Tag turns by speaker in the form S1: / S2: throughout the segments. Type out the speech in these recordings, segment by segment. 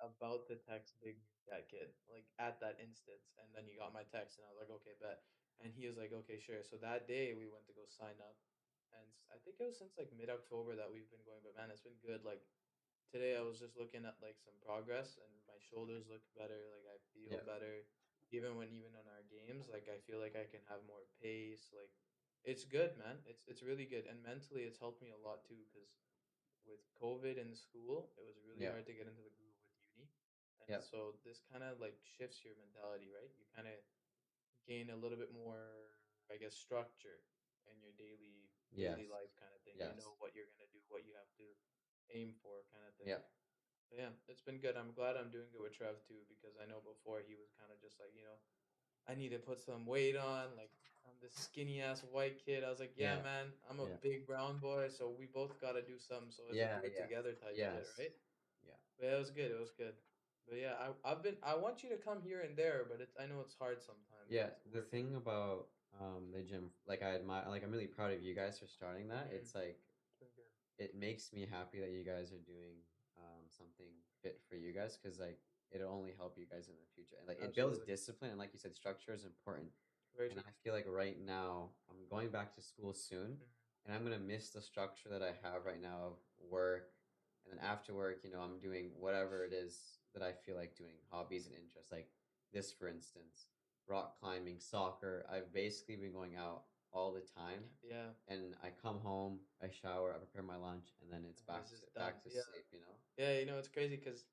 S1: about to text Big Cat Kid, like at that instance, and then you got my text, and I was like, okay, bet. And he was like, okay, sure. So that day we went to go sign up, and I think it was since like mid-October that we've been going, but man, it's been good. Like today I was just looking at like some progress, and my shoulders look better, like I feel
S2: Yeah.
S1: better. Even on our games, like I feel like I can have more pace. Like it's good, man. It's really good, and mentally it's helped me a lot too, because with COVID in school, it was really
S2: Yeah.
S1: hard to get into the groove with uni. And
S2: Yeah.
S1: so this kind of like shifts your mentality, right? You kind of gain a little bit more, I guess, structure in your daily
S2: Yes.
S1: life kind of thing. You know
S2: Yes.
S1: what you're gonna do, what you have to aim for kind of thing.
S2: Yeah.
S1: But yeah, it's been good. I'm glad I'm doing it with Trev too, because I know before he was kind of just like, I need to put some weight on. Like I'm this skinny ass white kid. I was like, yeah,
S2: Yeah.
S1: man, I'm a
S2: Yeah.
S1: big brown boy, so we both got to do something. So it's a
S2: Yeah.
S1: do it
S2: Yeah.
S1: together type shit,
S2: Yes.
S1: right?
S2: Yeah.
S1: But yeah, it was good. It was good. But yeah, I want you to come here and there, but I know it's hard sometimes
S2: Yeah.
S1: with
S2: The
S1: work and
S2: thing
S1: everything.
S2: about the gym, like I admire, like I'm really proud of you guys for starting that.
S1: Mm-hmm.
S2: It's like
S1: It's been good.
S2: it makes me happy that you guys are doing something fit for you guys because like it'll only help you guys in the future. And like it builds
S1: Absolutely.
S2: discipline and like you said, structure is important.
S1: Very
S2: And
S1: true.
S2: I feel like right now I'm going back to school soon
S1: Mm-hmm.
S2: and I'm gonna miss the structure that I have right now of work. And then after work, I'm doing whatever it is that I feel like doing, hobbies and interests. Like this, for instance, rock climbing, soccer. I've basically been going out all the time.
S1: Yeah,
S2: And I come home, I shower, I prepare my lunch, and then it's
S1: and it's
S2: back to
S1: just
S2: back
S1: done.
S2: to
S1: Yeah.
S2: sleep.
S1: Yeah, it's crazy because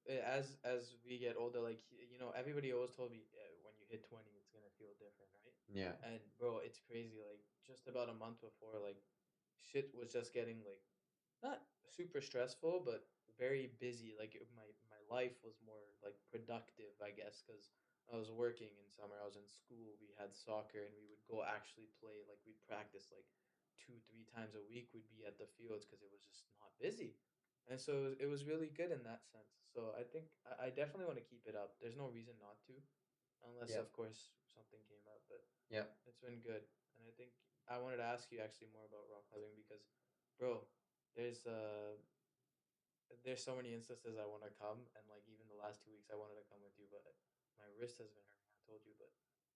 S1: as we get older, like everybody always told me when you hit 20, it's gonna feel different, right?
S2: Yeah.
S1: And bro, it's crazy. Like just about a month before, like shit was just getting like not super stressful, but very busy. Like my life was more like productive, I guess, because I was working in summer. I was in school. We had soccer, and we would go actually play. Like we'd practice like 2, 3 times a week. We'd be at the fields because it was just not busy, and so it was really good in that sense. So I think I definitely want to keep it up. There's no reason not to, unless
S2: Yeah.
S1: of course something came up. But
S2: Yeah.
S1: it's been good, and I think I wanted to ask you actually more about rock climbing because, bro, there's uh there's so many instances I want to come, and like even the last 2 weeks I wanted to come with you, but my wrist has been hurting. I told you, but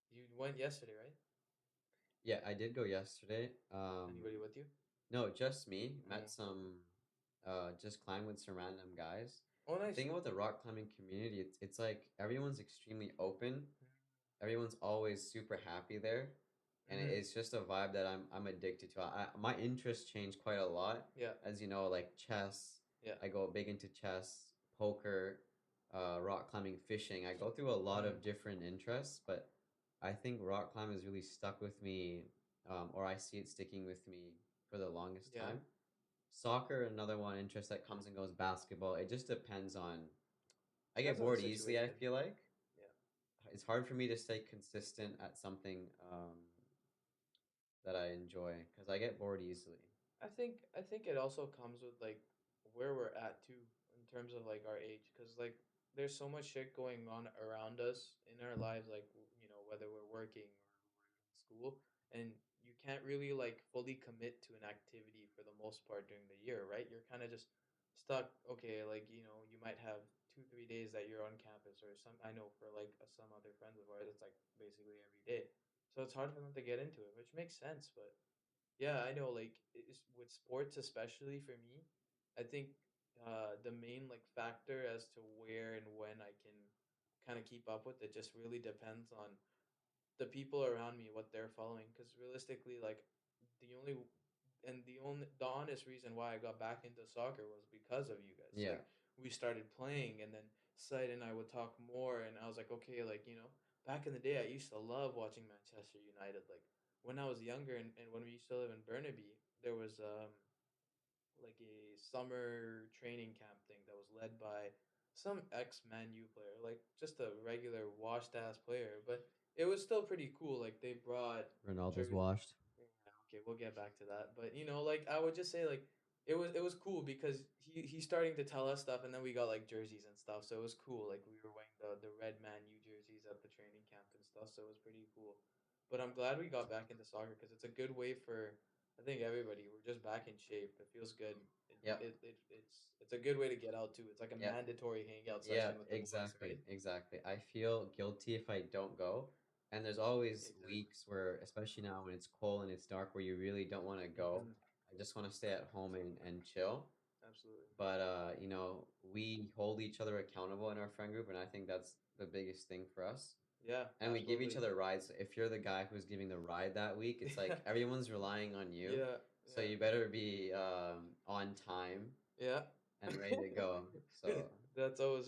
S1: you went yesterday, right?
S2: Yeah, I did go yesterday.
S1: Anybody with you?
S2: No, just me. Met
S1: Oh, okay, okay.
S2: some just climbed with some random guys.
S1: Oh,
S2: The
S1: nice.
S2: thing about the rock climbing community, it's like everyone's extremely open.
S1: Mm-hmm.
S2: Everyone's always super happy there. And
S1: Mm-hmm.
S2: it's just a vibe that I'm addicted to. My interests change quite a lot.
S1: Yeah,
S2: As you know, like chess,
S1: yeah.
S2: I go big into chess, poker, rock climbing, fishing. I go through a lot
S1: Mm-hmm.
S2: of different interests, but I think rock climbing has really stuck with me, or I see it sticking with me for the longest
S1: Yeah.
S2: time. Soccer, another one interest that comes and goes, basketball. It just depends on. I get
S1: Depends on the
S2: bored easily, I
S1: situation.
S2: feel like
S1: Yeah.
S2: it's hard for me to stay consistent at something that I enjoy because I get bored easily.
S1: I think it also comes with like where we're at too in terms of like our age, because like there's so much shit going on around us in our lives, like whether we're working or we're in school, and you can't really like fully commit to an activity for the most part during the year, right? You're kind of just stuck. Okay, like you might have 2, 3 days that you're on campus, or some. I know for like some other friends of ours, it's like basically every day. So it's hard for them to get into it, which makes sense, but. Yeah, I know. Like with sports, especially for me, I think the main like factor as to where and when I can kind of keep up with it just really depends on the people around me, what they're following. Because realistically, like the only the honest reason why I got back into soccer was because of you guys.
S2: Yeah,
S1: Like we started playing, and then Said and I would talk more, and I was like, okay, like back in the day, I used to love watching Manchester United. Like when I was younger, and when we used to live in Burnaby, there was like a summer training camp thing that was led by some ex Man U player, like just a regular washed ass player, but it was still pretty cool. Like they brought
S2: Ronaldo's
S1: jerseys.
S2: washed.
S1: Yeah, okay, we'll get back to that. But like I would just say like it was cool because he's starting to tell us stuff, and then we got like jerseys and stuff, so it was cool. Like we were wearing the red Man U jerseys at the training camp and stuff, so it was pretty cool. But I'm glad we got back into soccer because it's a good way for I think everybody we're just back in shape. It feels good.
S2: Yep.
S1: It's a good way to get out too. It's like a
S2: Yep.
S1: mandatory hangout
S2: Yeah,
S1: session with the boys,
S2: exactly,
S1: right?
S2: exactly. I feel guilty if I don't go. And there's always
S1: Exactly.
S2: weeks where, especially now when it's cold and it's dark, where you really don't want to go.
S1: Mhm.
S2: I just want to stay at home and chill.
S1: Absolutely.
S2: But we hold each other accountable in our friend group, and I think that's the biggest thing for us.
S1: Yeah,
S2: And we give each
S1: absolutely.
S2: other rides. If you're the guy who's giving the ride that week, it's like everyone's relying on you.
S1: Yeah,
S2: So
S1: yeah,
S2: you better be on time
S1: yeah.
S2: and ready to go. So
S1: That's always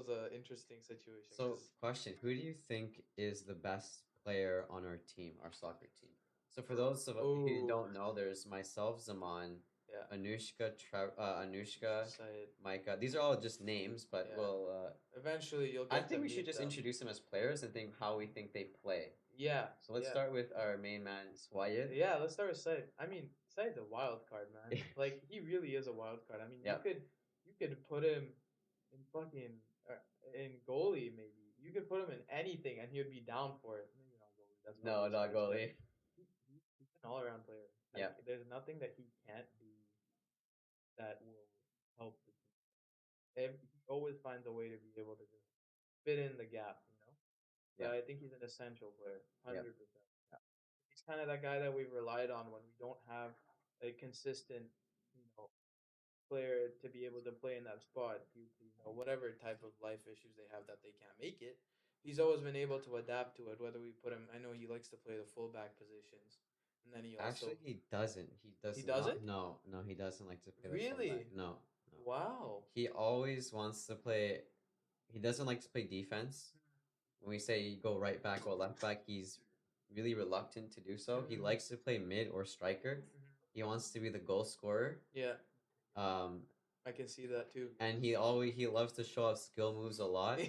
S1: a interesting situation
S2: So,
S1: because
S2: question, who do you think is the best player on our team, our soccer team? So, for those of who
S1: oh
S2: don't know, there's myself, Zaman,
S1: yeah,
S2: Anushka,
S1: Syed,
S2: Micah. These are all just names, but
S1: yeah. Eventually, you'll
S2: I
S1: get to
S2: think we should
S1: meet
S2: just
S1: them.
S2: introduce them as players and think how we think they play.
S1: Yeah,
S2: So, let's
S1: yeah,
S2: start with our main man, Swayed.
S1: yeah. Let's start with Syed. I mean, Syed's a wild card, man. Like he really is a wild card. I mean, you
S2: Yep.
S1: could you could put him in fucking in goalie maybe. You could put him in anything and he would be down for it. Maybe not goalie. That's probably
S2: No,
S1: a
S2: not
S1: stretch, but
S2: goalie.
S1: he's an all around player. Like
S2: Yep.
S1: there's nothing that he can't do that will help the team. He always finds a way to be able to just fit in the gap, you know. So
S2: Yep.
S1: I think he's an essential player,
S2: Yep.
S1: 100%. Yeah. He's kind of that guy that we've relied on when we don't have a consistent, you know, player to be able to play in that spot due to whatever type of life issues they have that they can't make it. He's always been able to adapt to it. Whether we put him, I know he likes to play the fullback positions, and then he
S2: Actually,
S1: also
S2: he doesn't. He
S1: he
S2: does not.
S1: doesn't
S2: No, no, he doesn't like to play the fullback.
S1: really.
S2: No, no.
S1: Wow.
S2: He always wants to play. He doesn't like to play defense. When we say you go right back or left back, he's really reluctant to do so. He
S1: Mhm.
S2: likes to play mid or striker.
S1: Mhm.
S2: He wants to be the goal scorer.
S1: Yeah,
S2: Um,
S1: I can see that too.
S2: and he loves to show off skill moves a lot.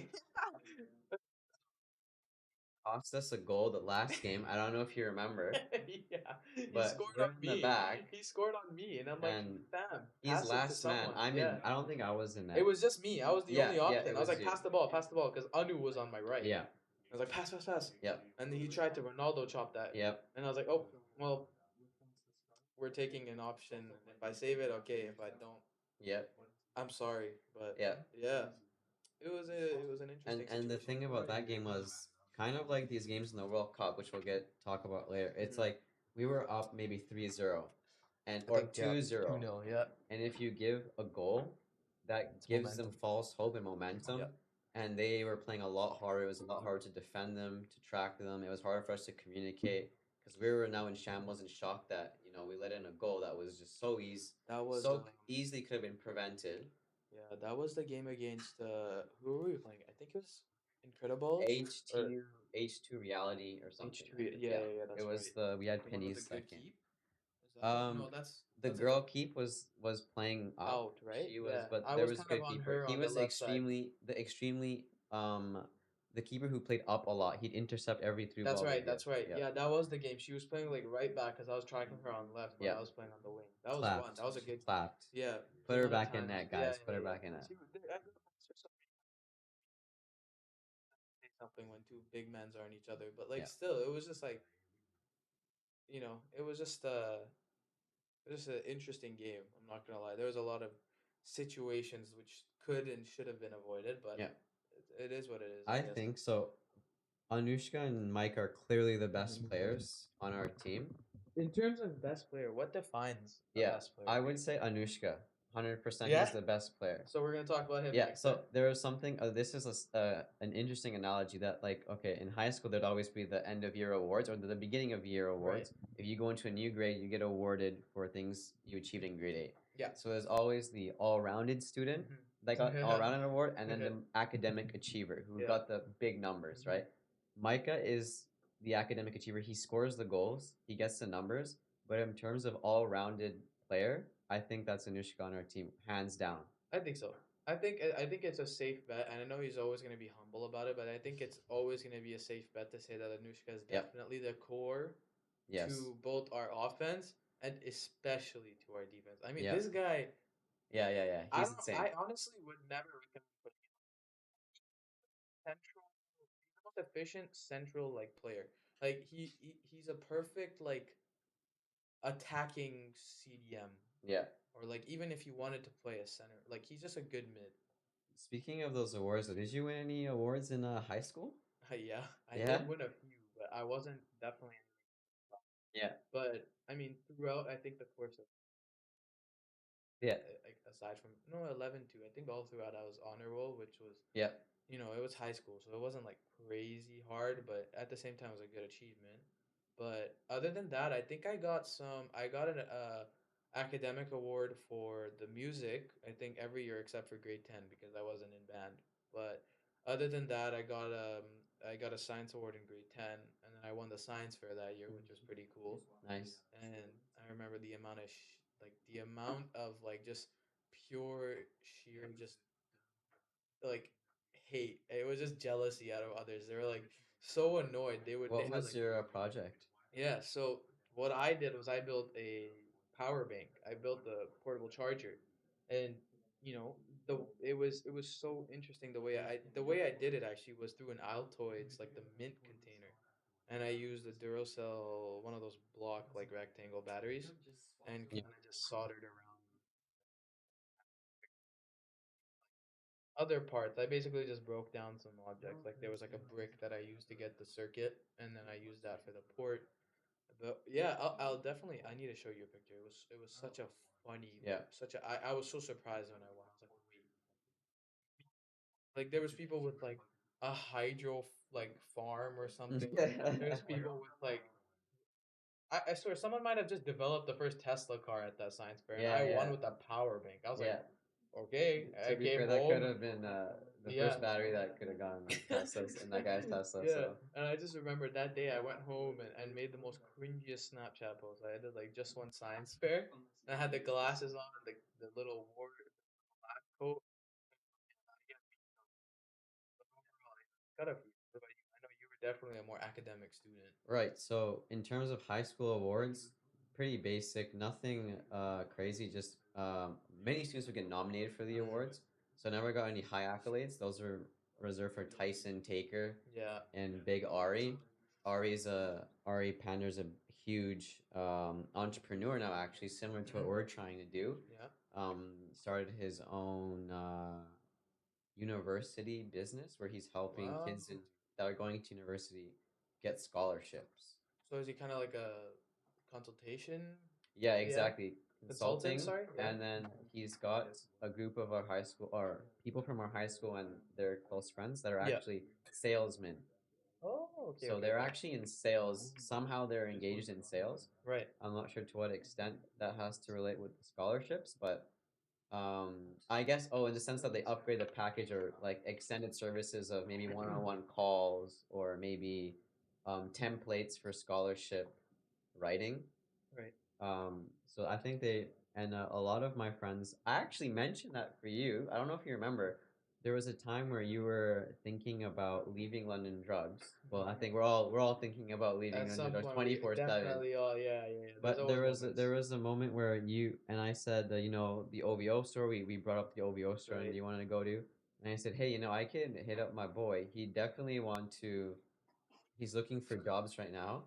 S2: Cost us a goal the last game. I don't know if you remember,
S1: Yeah, he
S2: but
S1: scored
S2: we're
S1: on
S2: in the
S1: me.
S2: back
S1: He scored on me, and I'm like,
S2: and
S1: fam,
S2: he's
S1: pass it to
S2: last man.
S1: someone.
S2: I'm in.
S1: Yeah,
S2: I don't think I was in
S1: it
S2: that.
S1: was just me. I was the only
S2: Yeah, yeah, it
S1: option. I was
S2: was
S1: like,
S2: you.
S1: pass the ball, because Anu was on my right.
S2: Yeah.
S1: I was like, pass.
S2: Yep.
S1: And then he tried to Ronaldo chop that.
S2: Yep.
S1: And I was like, oh, well, we're taking an option. And if I save it, okay. If I don't,
S2: Yep.
S1: I'm sorry. But
S2: Yep.
S1: yeah, it was an interesting
S2: And the
S1: situation.
S2: thing about that game was kind of like these games in the World Cup, which we'll get talk about later. It's
S1: Mhm.
S2: like we were up maybe 3-0 and
S1: I
S2: or
S1: think, yeah,
S2: 2-0.
S1: 2-0. Yeah.
S2: And if you give a goal, that
S1: It's
S2: gives them
S1: momentum.
S2: false hope and
S1: Yeah.
S2: momentum. And they were playing a lot harder. It was a lot harder to defend them, to track them. It was harder for us to communicate because we were now in shambles and shocked that we let in a goal that was just
S1: That was
S2: so easily could have been prevented.
S1: yeah, that was the game against who were we playing? I think it was Incredibles or
S2: H2 H2 reality or something.
S1: H2.
S2: I think. Yeah,
S1: Yeah,
S2: it
S1: that's
S2: was
S1: right.
S2: we had
S1: The one with the
S2: pennies that
S1: good
S2: game.
S1: keep. Is that it? No,
S2: The
S1: that's a
S2: girl
S1: different
S2: keep was playing up.
S1: out, right?
S2: She was,
S1: Yeah,
S2: but
S1: I
S2: there
S1: was
S2: was a
S1: kind of
S2: good
S1: on
S2: keeper.
S1: her
S2: He
S1: on the
S2: was
S1: left side.
S2: extremely the keeper who played up a lot. He'd intercept every through
S1: That's
S2: ball we
S1: right.
S2: give.
S1: That's right.
S2: Yeah,
S1: Yeah, that was the game. She was playing like right back because I was tracking her on left while
S2: yeah.
S1: I was playing on the wing. That was fun.
S2: Clapped.
S1: That was a
S2: She
S1: good.
S2: clapped.
S1: Yeah,
S2: Put
S1: the
S2: her
S1: amount of
S2: back in
S1: times.
S2: net,
S1: Yeah,
S2: guys. Put
S1: yeah,
S2: her
S1: yeah.
S2: back in net.
S1: She was. I got say something when two big men are on each other, but like
S2: Yeah.
S1: still, it was just like it was just an interesting game. I'm not gonna lie. There was a lot of situations which could and should have been avoided, but
S2: Yeah.
S1: it is what it is, I
S2: I
S1: guess.
S2: think so. Anushka and Mike are clearly the best
S1: Mhm.
S2: players on our team.
S1: In terms of best player, what defines a
S2: Yeah,
S1: best player?
S2: I would say Anushka. 100% he's
S1: Yeah.
S2: the best player.
S1: So we're gonna talk about him
S2: Yeah,
S1: next, then.
S2: so there was something. This is an interesting analogy that, like, okay, in high school there'd always be the end of year awards or the beginning of year
S1: Right.
S2: awards. If you go into a new grade, you get awarded for things you achieved in grade 8.
S1: Yeah.
S2: So there's always the all-rounded student
S1: Mhm.
S2: that got all-rounded award, and then
S1: Okay.
S2: the academic achiever who
S1: Yeah.
S2: got the big numbers,
S1: Mhm.
S2: right? Micah is the academic achiever. He scores the goals, he gets the numbers, but in terms of all-rounded player, I think that's Anushka on our team, hands down.
S1: I think so. I think it's a safe bet, and I know he's always going to be humble about it, but I think it's always going to be a safe bet to say that Anushka is
S2: Yep.
S1: definitely the core
S2: Yes.
S1: to both our offense and especially to our defense. I mean,
S2: Yeah.
S1: this guy,
S2: Yeah.
S1: I
S2: He's
S1: don't,
S2: insane.
S1: I honestly would never recommend putting him central. He's the most efficient central like player. Like he's a perfect like attacking CDM,
S2: Yeah.
S1: or like even if you wanted to play a center, like he's just a good mid.
S2: Speaking of those awards, did you win any awards in high school?
S1: Yeah, I did
S2: Yeah.
S1: win a few, but I wasn't definitely.
S2: Yeah.
S1: But I mean, throughout, I think the course of
S2: Yeah.
S1: like aside from no 11 too, I think all throughout I was honor roll, which was
S2: Yeah.
S1: it was high school, so it wasn't like crazy hard, but at the same time, it was a good achievement. But other than that, I think I got an academic award for the music. I think every year except for grade 10 because I wasn't in band. But other than that, I got a science award in grade 10, and then I won the science fair that year, which was pretty cool.
S2: Nice.
S1: And I remember the amount of like just pure sheer just like hate. It was just jealousy out of others. They were like so annoyed. They
S2: What
S1: had
S2: was
S1: like
S2: your project?
S1: yeah. So what I did was I built a power bank. I built the portable charger, and you know it was so interesting the way I did it actually was through an Altoids like the mint container, and I used the Duracell one of those block like rectangle batteries, and
S2: Yeah.
S1: kind of just soldered around other parts. I basically just broke down some objects. Like there was like a brick that I used to get the circuit, and then I used that for the port. But yeah, I'll definitely. I need to show you a picture. It was such a funny
S2: Yeah.
S1: such a. I was so surprised when I won. I was like, wait, like there was people with like a like farm or something. There's people with like I swear someone might have just developed the first Tesla car at that science fair, and
S2: Yeah,
S1: I won
S2: yeah.
S1: with a power bank. I was like,
S2: Yeah.
S1: okay, I
S2: To be
S1: came
S2: fair, that could
S1: home.
S2: have been the
S1: Yeah.
S2: first battery that could have gone in Tesla's in that guy's Tesla.
S1: Yeah,
S2: So
S1: and I just remember that day I went home and made the most cringiest Snapchat post. I did like just one science fair, and I had the glasses on, the little war coat. Yeah, but overall, I got a few. What about you? I know you were definitely a more academic student.
S2: right. So in terms of high school awards, pretty basic, nothing crazy. Just many students would get nominated for the awards. So I never got any high accolades. Those are reserved for Tyson Taker
S1: Yeah.
S2: and Big Ari. Ari Pander's a huge entrepreneur now, actually, similar to what we're trying to do.
S1: Yeah.
S2: Started his own university business where he's helping
S1: Wow.
S2: kids that are going to university get scholarships.
S1: So is he kind of like a consultation?
S2: Yeah,
S1: Yeah.
S2: exactly.
S1: Consultant,
S2: Consulting,
S1: sorry. Yeah.
S2: and then he's got a group of our high school or people from our high school and their close friends that are
S1: Yeah.
S2: actually salesmen.
S1: Oh, okay,
S2: So
S1: okay,
S2: they're
S1: okay.
S2: actually in sales. Somehow they're engaged in sales.
S1: Right.
S2: I'm not sure to what extent that has to relate with the scholarships, but I guess in the sense that they upgrade the package or like extended services of maybe one-on-one calls or maybe templates for scholarship writing.
S1: Right.
S2: So I think they and a lot of my friends. I actually mentioned that for you. I don't know if you remember. There was a time where you were thinking about leaving London Drugs. Well, I think we're all thinking about leaving
S1: At
S2: London
S1: some
S2: Drugs
S1: point, we
S2: 24/7.
S1: definitely all, yeah, yeah, yeah. There's
S2: But
S1: always
S2: there
S1: moments.
S2: was a moment where you and I said that the OVO store. We brought up the OVO store and
S1: Right.
S2: you wanted to go to, and I said, hey, I can hit up my boy. He definitely want to. He's looking for jobs right now.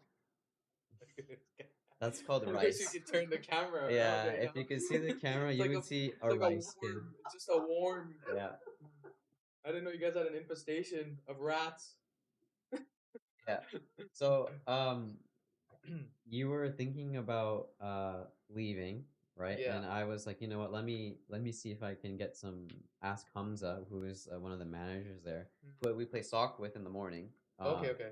S2: That's called
S1: I wish you
S2: Rice.
S1: could turn the camera around
S2: Yeah,
S1: right
S2: if
S1: now.
S2: you could see the camera,
S1: It's
S2: you
S1: like
S2: would see
S1: it's
S2: a
S1: like a
S2: Rice kid.
S1: worm. It's just a worm.
S2: Yeah,
S1: I didn't know you guys had an infestation of rats.
S2: yeah. So, you were thinking about leaving, right?
S1: Yeah.
S2: And I was like, you know what? Let me see if I can get some. Ask Hamza, who is one of the managers there, who we play soccer with in the morning.
S1: Okay, okay.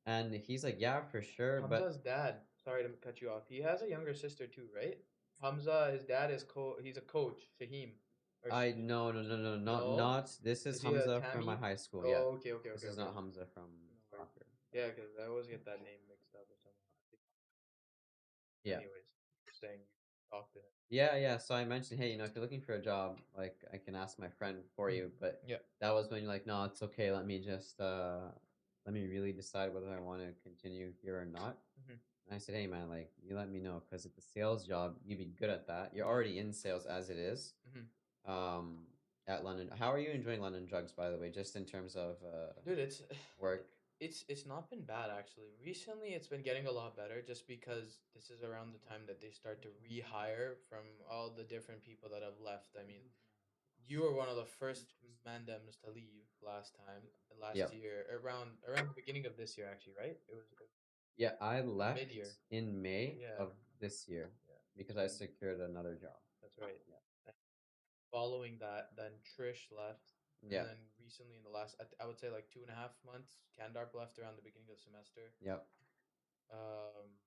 S2: And he's like, yeah, for sure. But
S1: Hamza's dad. Sorry to cut you off. He has a younger sister too, right? Hamza, his dad is he's a coach, Shaheem. Or
S2: no, no, no, no,
S1: no?
S2: not. This is
S1: Is he a
S2: Hamza from my
S1: Tammy?
S2: high school. Yeah,
S1: Oh, okay, okay,
S2: this
S1: okay,
S2: is
S1: okay.
S2: not Hamza from
S1: No worries.
S2: soccer.
S1: Yeah, because I always get that name mixed up with someone.
S2: Yeah.
S1: Anyways, you're saying you talked to him.
S2: Yeah, yeah. So I mentioned, hey, if you're looking for a job, like I can ask my friend for you. But
S1: Yeah.
S2: that was when you're like, no, it's okay. Let me just let me really decide whether I want to continue here or not.
S1: Hmm.
S2: And I said, hey, man, like you let me know because it's a sales job. You'd be good at that. You're already in sales as it is.
S1: Hmm.
S2: At London, how are you enjoying London Drugs, by the way? Just in terms of
S1: Dude,
S2: work.
S1: It's not been bad actually. Recently, it's been getting a lot better just because this is around the time that they start to rehire from all the different people that have left. I mean, you were one of the first Mandems to leave last
S2: Yep.
S1: year, around the beginning of this year, actually, right? It was
S2: Yeah, I left
S1: mid-year.
S2: in May
S1: Yeah,
S2: of this year
S1: yeah,
S2: because I secured another job.
S1: that's right.
S2: Yeah.
S1: And following that, then Trish left, and
S2: Yeah.
S1: then recently in the last, I would say like 2.5 months, Kandarp left around the beginning of the semester.
S2: Yep.
S1: Um,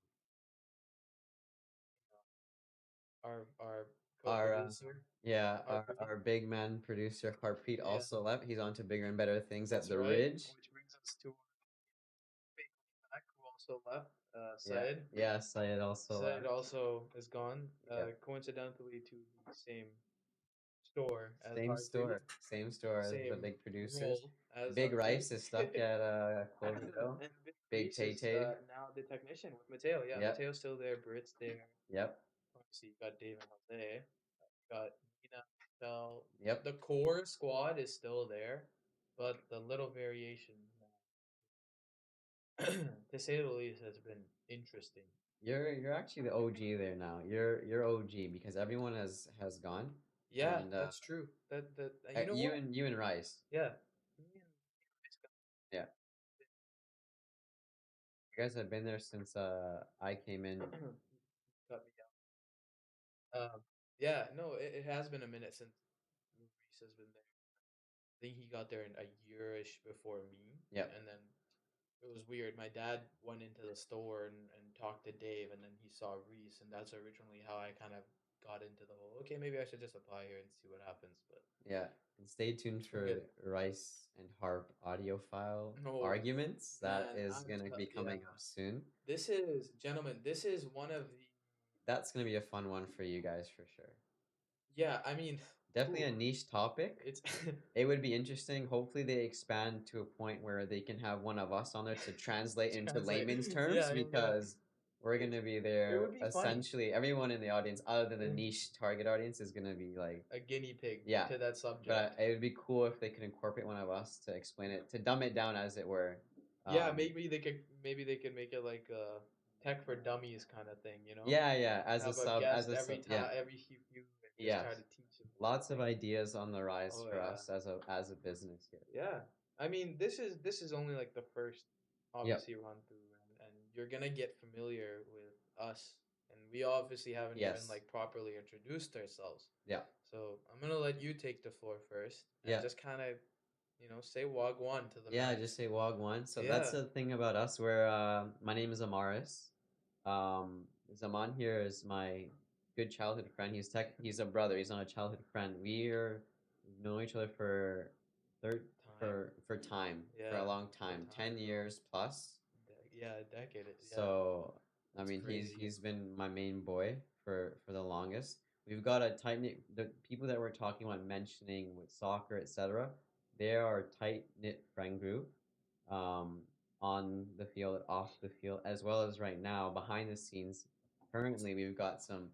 S1: our
S2: Our
S1: co-producer,
S2: yeah,
S1: Harpreet.
S2: our big man producer Harpreet
S1: Yeah,
S2: also left. He's on to bigger and better things at
S1: that's
S2: the
S1: right.
S2: Ridge.
S1: Which brings us to our big back who also left,
S2: Yeah.
S1: Syed.
S2: Yeah, Syed also
S1: Syed
S2: left.
S1: also is gone,
S2: Yeah.
S1: coincidentally to the same store as
S2: Same
S1: Harpreet,
S2: store. Same store as the
S1: same
S2: big producers.
S1: role as
S2: Big
S1: Harpreet.
S2: Rice is stuck at Cloverville.
S1: And Big
S2: Big
S1: Reese
S2: Tay
S1: is
S2: Tay.
S1: now the technician with Mateo. Yeah,
S2: Yep.
S1: Mateo's still there, Britt's there.
S2: Yep.
S1: Obviously, you got Dave and Jose. Got Nina, Michelle.
S2: Yep.
S1: The core squad is still there, but the little variation, to say the least, has been interesting.
S2: You're actually the OG there now. You're OG because everyone has gone.
S1: Yeah,
S2: And
S1: that's true. That you know what?
S2: you and Rice.
S1: Yeah. Me and Rice
S2: Yeah. You guys have been there since I came in.
S1: got me out. Yeah, no, it has been a minute since Reese has been there. I think he got there in a yearish before me,
S2: Yep.
S1: and then it was weird. My dad went into the store and talked to Dave, and then he saw Reese, and that's originally how I kind of got into the whole. Okay, maybe I should just apply here and see what happens. But
S2: Yeah. And stay tuned
S1: it's been good.
S2: for Rice and Harp audio file
S1: No,
S2: arguments. That
S1: man,
S2: is gonna be
S1: yeah.
S2: coming up soon.
S1: This is, gentlemen, this is one of the.
S2: That's gonna be a fun one for you guys for sure.
S1: Yeah, I mean,
S2: Definitely
S1: ooh,
S2: a niche topic.
S1: it's
S2: It would be interesting. Hopefully, they expand to a point where they can have one of us on there to translate into
S1: translate.
S2: layman's terms
S1: Yeah, yeah.
S2: because we're
S1: It's
S2: gonna be
S1: it would
S2: there.
S1: be funny.
S2: Essentially, everyone in the audience, other than the niche target audience, is gonna be like,
S1: A guinea pig
S2: yeah.
S1: to that subject.
S2: But it would be cool if they could incorporate one of us to explain it, to dumb it down, as it were.
S1: Yeah, maybe they could make it like a tech for dummies kind of thing, you know?
S2: Yeah, yeah.
S1: Have a guest every
S2: Yeah,
S1: time, every few, and just
S2: yeah.
S1: try to teach them
S2: Lots of
S1: things.
S2: ideas on the rise
S1: Oh
S2: for
S1: yeah,
S2: us as a business here.
S1: yeah. I mean, this is only like the first,
S2: Yep.
S1: obviously run through, and you're gonna get familiar with us, and we obviously haven't even
S2: Yes.
S1: like properly introduced ourselves.
S2: Yeah.
S1: So I'm gonna let you take the floor first, and
S2: Yeah.
S1: just kind of, say wagwan to the
S2: Yeah,
S1: man.
S2: just say Wagwan. So that's
S1: Yeah.
S2: the thing about us. Where my name is Amaris. Zaman here is my good childhood friend. He's a brother. He's not a childhood friend. We've known each other for third
S1: Time.
S2: for time for a
S1: Yeah,
S2: long
S1: for
S2: time,
S1: time,
S2: 10 years plus.
S1: yeah, a decade. Yeah,
S2: So I
S1: it's
S2: mean,
S1: crazy.
S2: he's been my main boy for the longest. We've got a tight knit. The people that we're talking about mentioning with soccer, etc. They are a tight knit friend group, um, on the field, off the field, as well as right now behind the scenes. Currently, we've got some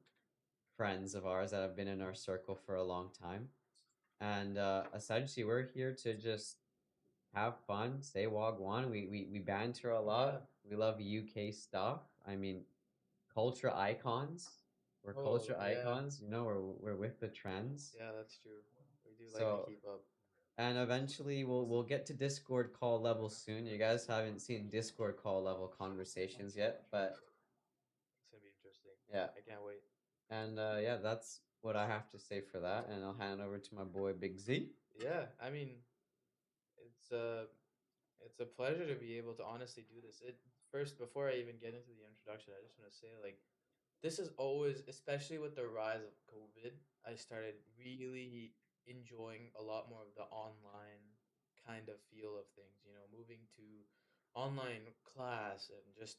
S2: friends of ours that have been in our circle for a long time, and essentially, we're here to just have fun, say wagwan. We banter a
S1: Yeah.
S2: lot. We love UK stuff. I mean, culture icons. We're
S1: Oh,
S2: culture
S1: yeah.
S2: icons. You know, we're with the trends.
S1: Yeah, that's true. We do like to
S2: So,
S1: keep up.
S2: and eventually we'll get to Discord call level soon. You guys haven't seen Discord call level conversations yet, but
S1: It's gonna be interesting.
S2: yeah.
S1: I can't wait.
S2: And yeah, that's what I have to say for that. And I'll hand it over to my boy Big Z.
S1: Yeah, I mean, it's a it's a pleasure to be able to honestly do this. It first before I even get into the introduction, I just want to say like this is always, especially with the rise of COVID, I started really enjoying a lot more of the online kind of feel of things, moving to online class and just,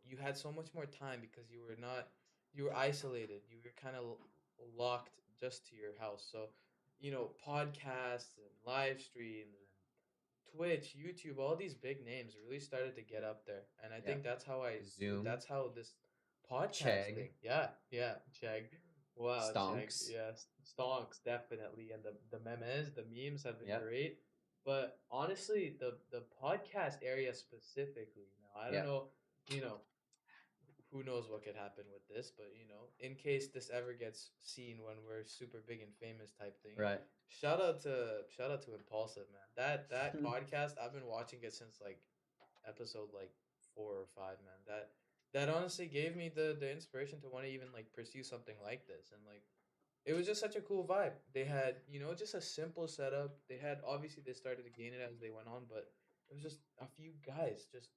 S1: you had so much more time because you were isolated. You were kind of locked just to your house. So, podcasts and live streams and Twitch, YouTube, all these big names really started to get up there. And I
S2: Yeah.
S1: think
S2: Zoom.
S1: that's how this podcast
S2: Chegg.
S1: thing. Yeah, yeah, Chegg. Wow, Chegg.
S2: Stonks.
S1: Yes, Stonks definitely, and the memes, the memes have been
S2: Yep.
S1: great. But honestly, the podcast area specifically, now I don't
S2: Yeah.
S1: know, you know, who knows what could happen with this, but in case this ever gets seen when we're super big and famous type thing,
S2: Right.
S1: shout out to Impulsive, man. That podcast, I've been watching it since like episode like 4 or 5, man. That honestly gave me the inspiration to want to even like pursue something like this, and like it was just such a cool vibe. They had, just a simple setup. They had, obviously they started to gain it as they went on, but it was just a few guys just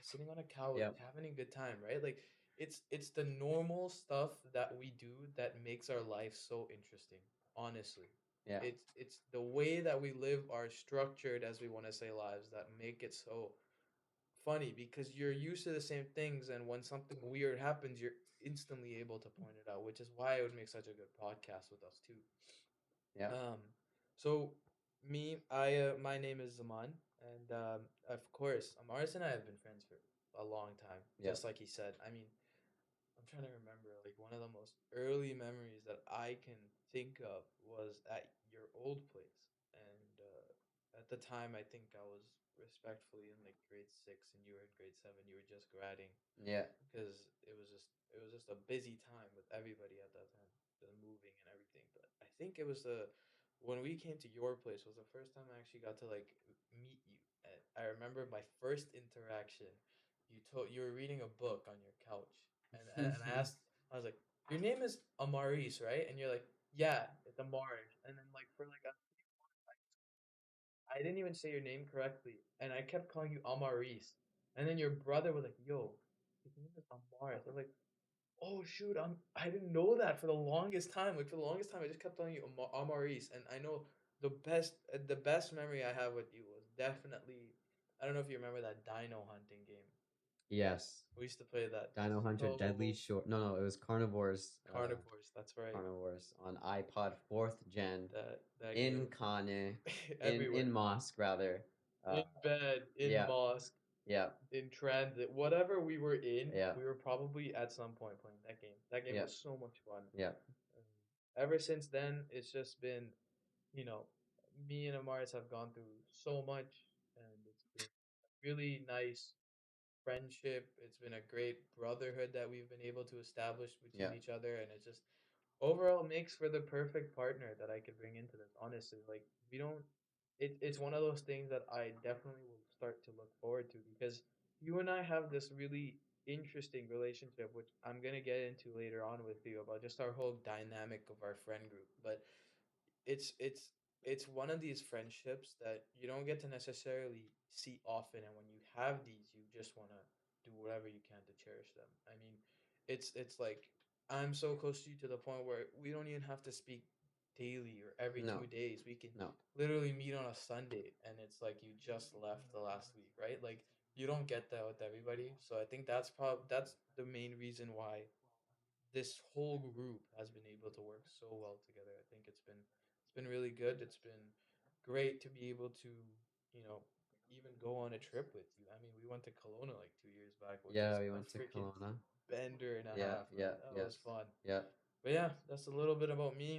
S1: sitting on a couch
S2: Yep.
S1: having a good time, right? Like it's the normal stuff that we do that makes our life so interesting. Honestly,
S2: Yeah.
S1: it's the way that we live our structured, as we want to say, lives that make it so funny, because you're used to the same things, and when something weird happens, you're instantly able to point it out, which is why it would make such a good podcast with us too.
S2: Yeah.
S1: um so my name is Zaman, and of course Amaris and I have been friends for a long time,
S2: Yeah.
S1: just like he said. I mean, I'm trying to remember, like, one of the most early memories that I can think of was at your old place. And at the time, I think I was respectfully in like grade 6 and you were in grade 7. You were just graduating,
S2: Yeah.
S1: because it was just a busy time with everybody at that time, the moving and everything. But I think it was the when we came to your place was the first time I actually got to like meet you. And I remember my first interaction. You were reading a book on your couch, and I was like, your name is Amaris, right? And you're like, yeah, it's Amaris. And then like for like I didn't even say your name correctly, and I kept calling you Amaris. And then your brother was like, yo, his name is Amaris. I was like, oh shoot, I didn't know that for the longest time. Like for the longest time, I just kept telling you Amaris, and I know the best memory I have with you was definitely, I don't know if you remember that dino hunting game.
S2: Yes.
S1: We used to play that
S2: Dino Hunter Deadly
S1: so
S2: Shore. No, no, it was Carnivores.
S1: carnivores. That's right.
S2: Carnivores on iPod 4th gen
S1: That
S2: in
S1: game
S2: Kane, in
S1: everywhere,
S2: Mosque rather.
S1: in bed, in
S2: Yeah.
S1: mosque,
S2: Yeah.
S1: in transit, whatever we were in,
S2: Yeah.
S1: we were probably at some point playing that game. That game
S2: Yeah.
S1: was so much fun.
S2: Yeah.
S1: And ever since then, it's just been, you know, me and Amaris have gone through so much, and it's been really nice friendship. It's been a great brotherhood that we've been able to establish between
S2: Yeah.
S1: each other, and it just overall makes for the perfect partner that I could bring into this. Honestly, like we don't. It's one of those things that I definitely will start to look forward to, because you and I have this really interesting relationship, which I'm gonna get into later on with you, about just our whole dynamic of our friend group. But it's it's it's one of these friendships that you don't get to necessarily see often, and when you have these, you just want to do whatever you can to cherish them. I mean, it's like I'm so close to you to the point where we don't even have to speak daily or every
S2: No.
S1: 2 days. We can
S2: No.
S1: literally meet on a Sunday, and it's like you just left the last week, right? Like you don't get that with everybody. So I think that's the main reason why this whole group has been able to work so well together. I think it's been really good. It's been great to be able to, you know, even go on a trip with you. I mean, we went to Kelowna like 2 years back, which
S2: Yeah,
S1: was
S2: we
S1: a
S2: went to
S1: freaking
S2: Kelowna.
S1: bender and a
S2: Yeah.
S1: half, man.
S2: Yeah.
S1: That was
S2: Yes.
S1: fun.
S2: Yeah.
S1: But yeah, that's a little bit about me.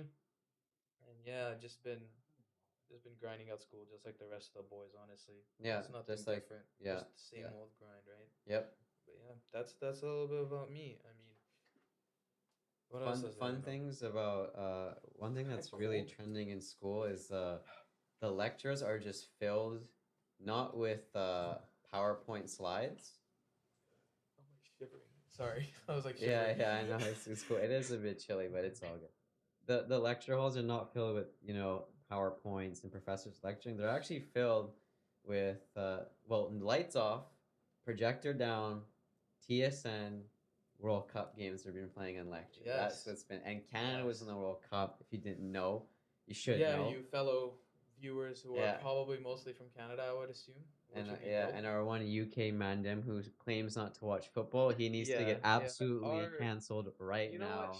S1: And yeah, just been grinding out school just like the rest of the boys, honestly.
S2: Yeah.
S1: It's nothing
S2: Just like,
S1: different.
S2: yeah.
S1: Just the same
S2: Yeah.
S1: old grind, right?
S2: Yep.
S1: But yeah, that's a little bit about me. I mean, what else is there to
S2: Fun
S1: know?
S2: things about one thing that's really
S1: Cold.
S2: trending in school is the lectures are just filled not with PowerPoint slides.
S1: I'm like shivering. Sorry. I was like
S2: Yeah,
S1: shivering.
S2: yeah, I know it's cool. It is a bit chilly, but it's all good. The lecture halls are not filled with, PowerPoints and professors lecturing. They're actually filled with lights off, projector down, TSN, World Cup games they've been playing in lecture. That's
S1: Yes.
S2: what's been, and Canada was in the
S1: Yes.
S2: World Cup. If you didn't know, you should
S1: Yeah,
S2: know.
S1: you fellow viewers who are
S2: Yeah,
S1: probably mostly from Canada, I would assume, which
S2: and
S1: would be
S2: yeah,
S1: dope.
S2: and our one UK Mandem who claims not to watch football, he needs to
S1: Yeah,
S2: get
S1: yeah.
S2: absolutely
S1: Our,
S2: canceled right
S1: you know what?
S2: now.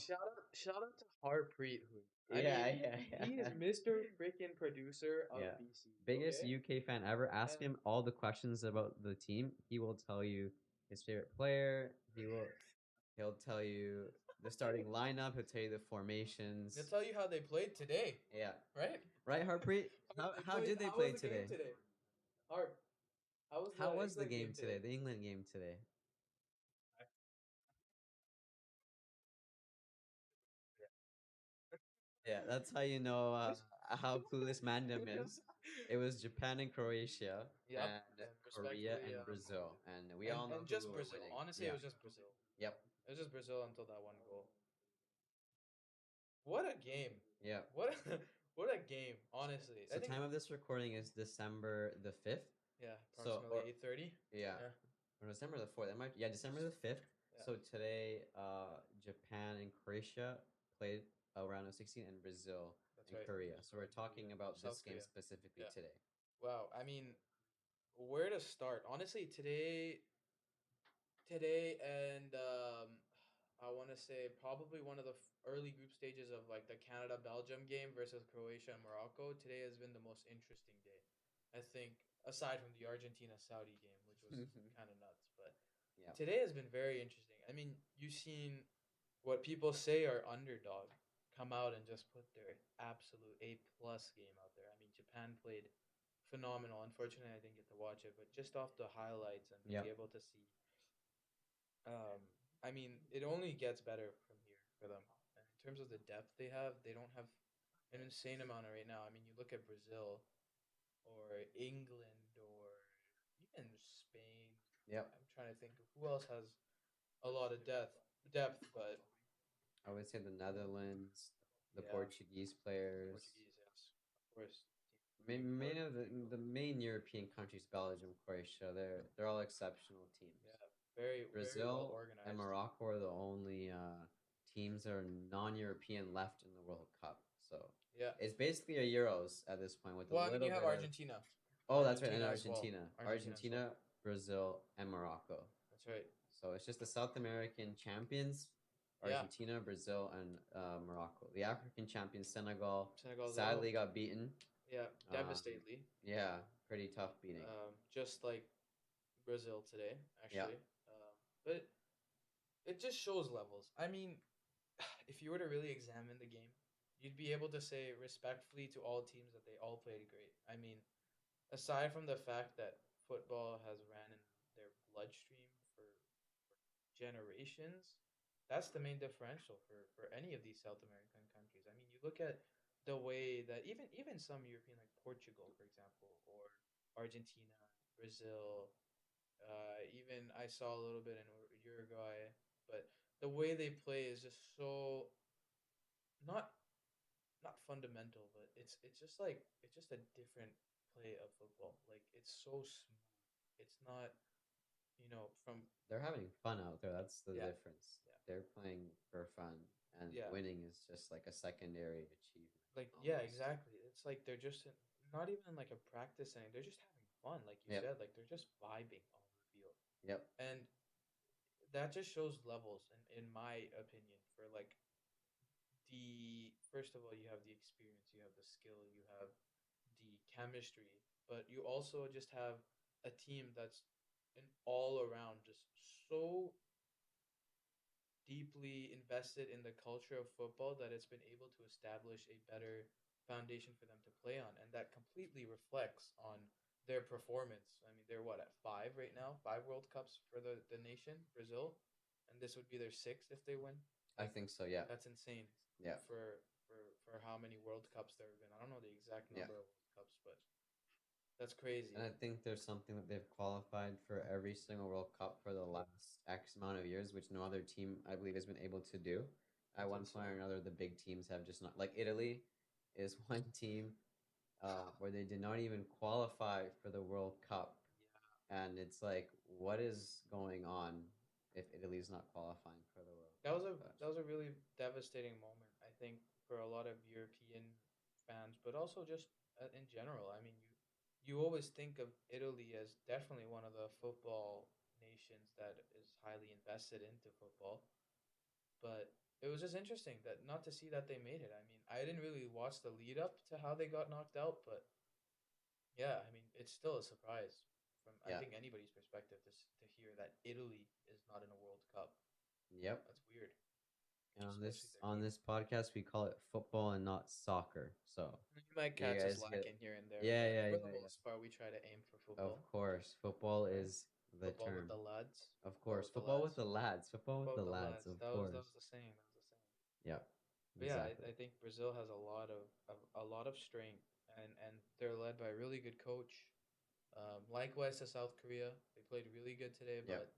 S1: Shout out to Harpreet, who I
S2: Yeah,
S1: mean,
S2: yeah,
S1: he is
S2: yeah.
S1: Mr. freaking producer of
S2: Yeah.
S1: BC.
S2: Biggest
S1: Okay,
S2: UK fan ever. Ask
S1: and
S2: him all the questions about the team. He will tell you his favorite player. He'll tell you the starting lineup. He'll tell you the formations.
S1: They'll tell you how they played today,
S2: Yeah.
S1: right?
S2: Right, Harpreet? How did they
S1: How
S2: play
S1: was the game
S2: today?
S1: today? Harp, how was
S2: How
S1: the
S2: was the
S1: England
S2: game
S1: game
S2: today?
S1: today?
S2: The England game today? Yeah, that's how you know how clueless Mandem is. It was Japan and Croatia and
S1: Yep, and
S2: Korea
S1: respectfully,
S2: and Brazil, and we all know
S1: and
S2: who
S1: just
S2: were
S1: Brazil.
S2: winning.
S1: Honestly, it
S2: Yeah.
S1: was just Brazil.
S2: Yep.
S1: It was just Brazil until that one goal. What a game!
S2: Yeah.
S1: What a, what a game! Honestly, I
S2: So
S1: think
S2: time of this recording is December the 5th.
S1: yeah,
S2: So
S1: approximately
S2: or
S1: 8:30.
S2: yeah,
S1: Yeah,
S2: or December the 4th. That might yeah, December the 5th.
S1: yeah,
S2: So today Japan and Croatia played a round of 16 and Brazil
S1: that's
S2: and
S1: right.
S2: Korea. So we're talking about this
S1: South
S2: game
S1: Korea.
S2: specifically
S1: Yeah.
S2: today.
S1: Wow. I mean, where to start? Honestly, today, and I want to say probably one of the early group stages of like the Canada Belgium game versus Croatia and Morocco. Today has been the most interesting day, I think, aside from the Argentina Saudi game, which was kind of nuts. But
S2: Yeah.
S1: today has been very interesting. I mean, you've seen what people say are underdog come out and just put their absolute A+ game out there. I mean, Japan played phenomenal. Unfortunately, I didn't get to watch it, but just off the highlights and being
S2: Yep.
S1: able to see, um, I mean, it only gets better from here for them. And in terms of the depth they have, they don't have an insane amount of right now. I mean, you look at Brazil or England or even Spain.
S2: Yep.
S1: I'm trying to think of who else has a lot of depth, but
S2: I would say the Netherlands, the
S1: yeah,
S2: Portuguese players.
S1: Portuguese, yes, of course.
S2: Main of the main European countries, Belgium, Croatia, they're all exceptional
S1: Yeah,
S2: teams.
S1: very well
S2: Brazil and
S1: organized.
S2: Morocco are the only teams that are non-European left in the World Cup. So
S1: Yeah.
S2: it's basically a Euros at this point with a
S1: Well, I mean,
S2: little
S1: you have
S2: bit of
S1: Argentina.
S2: oh, that's right, and
S1: As well.
S2: Argentina,
S1: Argentina as well.
S2: Argentina, Brazil, and Morocco.
S1: That's right.
S2: So it's just the South American champions,
S1: Yeah.
S2: Argentina, Brazil, and Morocco. The African champions, Senegal,
S1: Senegal as well.
S2: sadly got beaten.
S1: Yeah,
S2: Um,
S1: devastatedly.
S2: yeah, pretty tough beating.
S1: Just like Brazil today,
S2: Yeah,
S1: actually. But it just shows levels. I mean, if you were to really examine the game, you'd be able to say respectfully to all teams that they all played great. I mean, aside from the fact that football has ran in their bloodstream for generations, that's the main differential for any of these South American countries. I mean, you look at the way that even some European like Portugal, for example, or Argentina, Brazil, even I saw a little bit in Uruguay, but the way they play is just so not not fundamental, but it's just like it's just a different play of football. Like it's so smooth. It's not, from
S2: they're having fun out there. That's the
S1: yeah,
S2: difference.
S1: yeah,
S2: They're playing for fun, and
S1: yeah.
S2: winning is just like a secondary achievement
S1: Like yeah,
S2: almost.
S1: exactly. It's like they're just not even like a practice thing. They're just having fun, like you
S2: Yep,
S1: said. Like they're just vibing on the field,
S2: yep,
S1: and that just shows levels, in my opinion, for like the first of all, you have the experience, you have the skill, you have the chemistry, but you also just have a team that's an all around just so deeply invested in the culture of football that it's been able to establish a better foundation for them to play on, and that completely reflects on their performance. I mean, they're what, at five right now, five World Cups for the nation, Brazil, and this would be their sixth if they win.
S2: I
S1: Like
S2: think so. Yeah,
S1: that's insane
S2: yeah,
S1: for how many World Cups there have been. I don't know the exact
S2: yeah.
S1: number of World Cups, but that's
S2: And
S1: crazy.
S2: I think there's something that they've qualified for every single World Cup for the last X amount of years, which no other team, I believe, has been able to do. At
S1: That's
S2: one point or
S1: insane.
S2: another, the big teams have just not, like Italy is one team where they did not even qualify for the World Cup.
S1: Yeah.
S2: And it's like, what is going on if Italy's not qualifying for the World
S1: That was
S2: Cup?
S1: a
S2: But
S1: that was a really devastating moment, I think, for a lot of European fans, but also just in general. I mean, you always think of Italy as definitely one of the football nations that is highly invested into football, but it was just interesting that not to see that they made it. I mean, I didn't really watch the lead up to how they got knocked out, but yeah, I mean, it's still a surprise from I
S2: yeah,
S1: think anybody's perspective to hear that Italy is not in a World Cup.
S2: yep.
S1: That's weird.
S2: And
S1: especially their
S2: on
S1: game.
S2: this podcast, we call it football and not soccer. So
S1: You might
S2: you
S1: catch us
S2: guys get,
S1: lacking here and there,
S2: yeah,
S1: but
S2: yeah,
S1: for the
S2: yeah, yeah.
S1: most part, we try to aim for
S2: Of
S1: football,
S2: course, football
S1: right?
S2: is the
S1: Football with
S2: term.
S1: the lads.
S2: Of
S1: Football
S2: course,
S1: with the
S2: football with
S1: lads.
S2: the lads. Football with
S1: Football
S2: the
S1: with the
S2: lads.
S1: lads.
S2: Of
S1: That was
S2: course.
S1: the saying. That was the saying.
S2: Yep.
S1: But yeah,
S2: Exactly.
S1: I think Brazil has a lot of strength, and they're led by a really good coach. Likewise to South Korea, they played really good today,
S2: Yep.
S1: but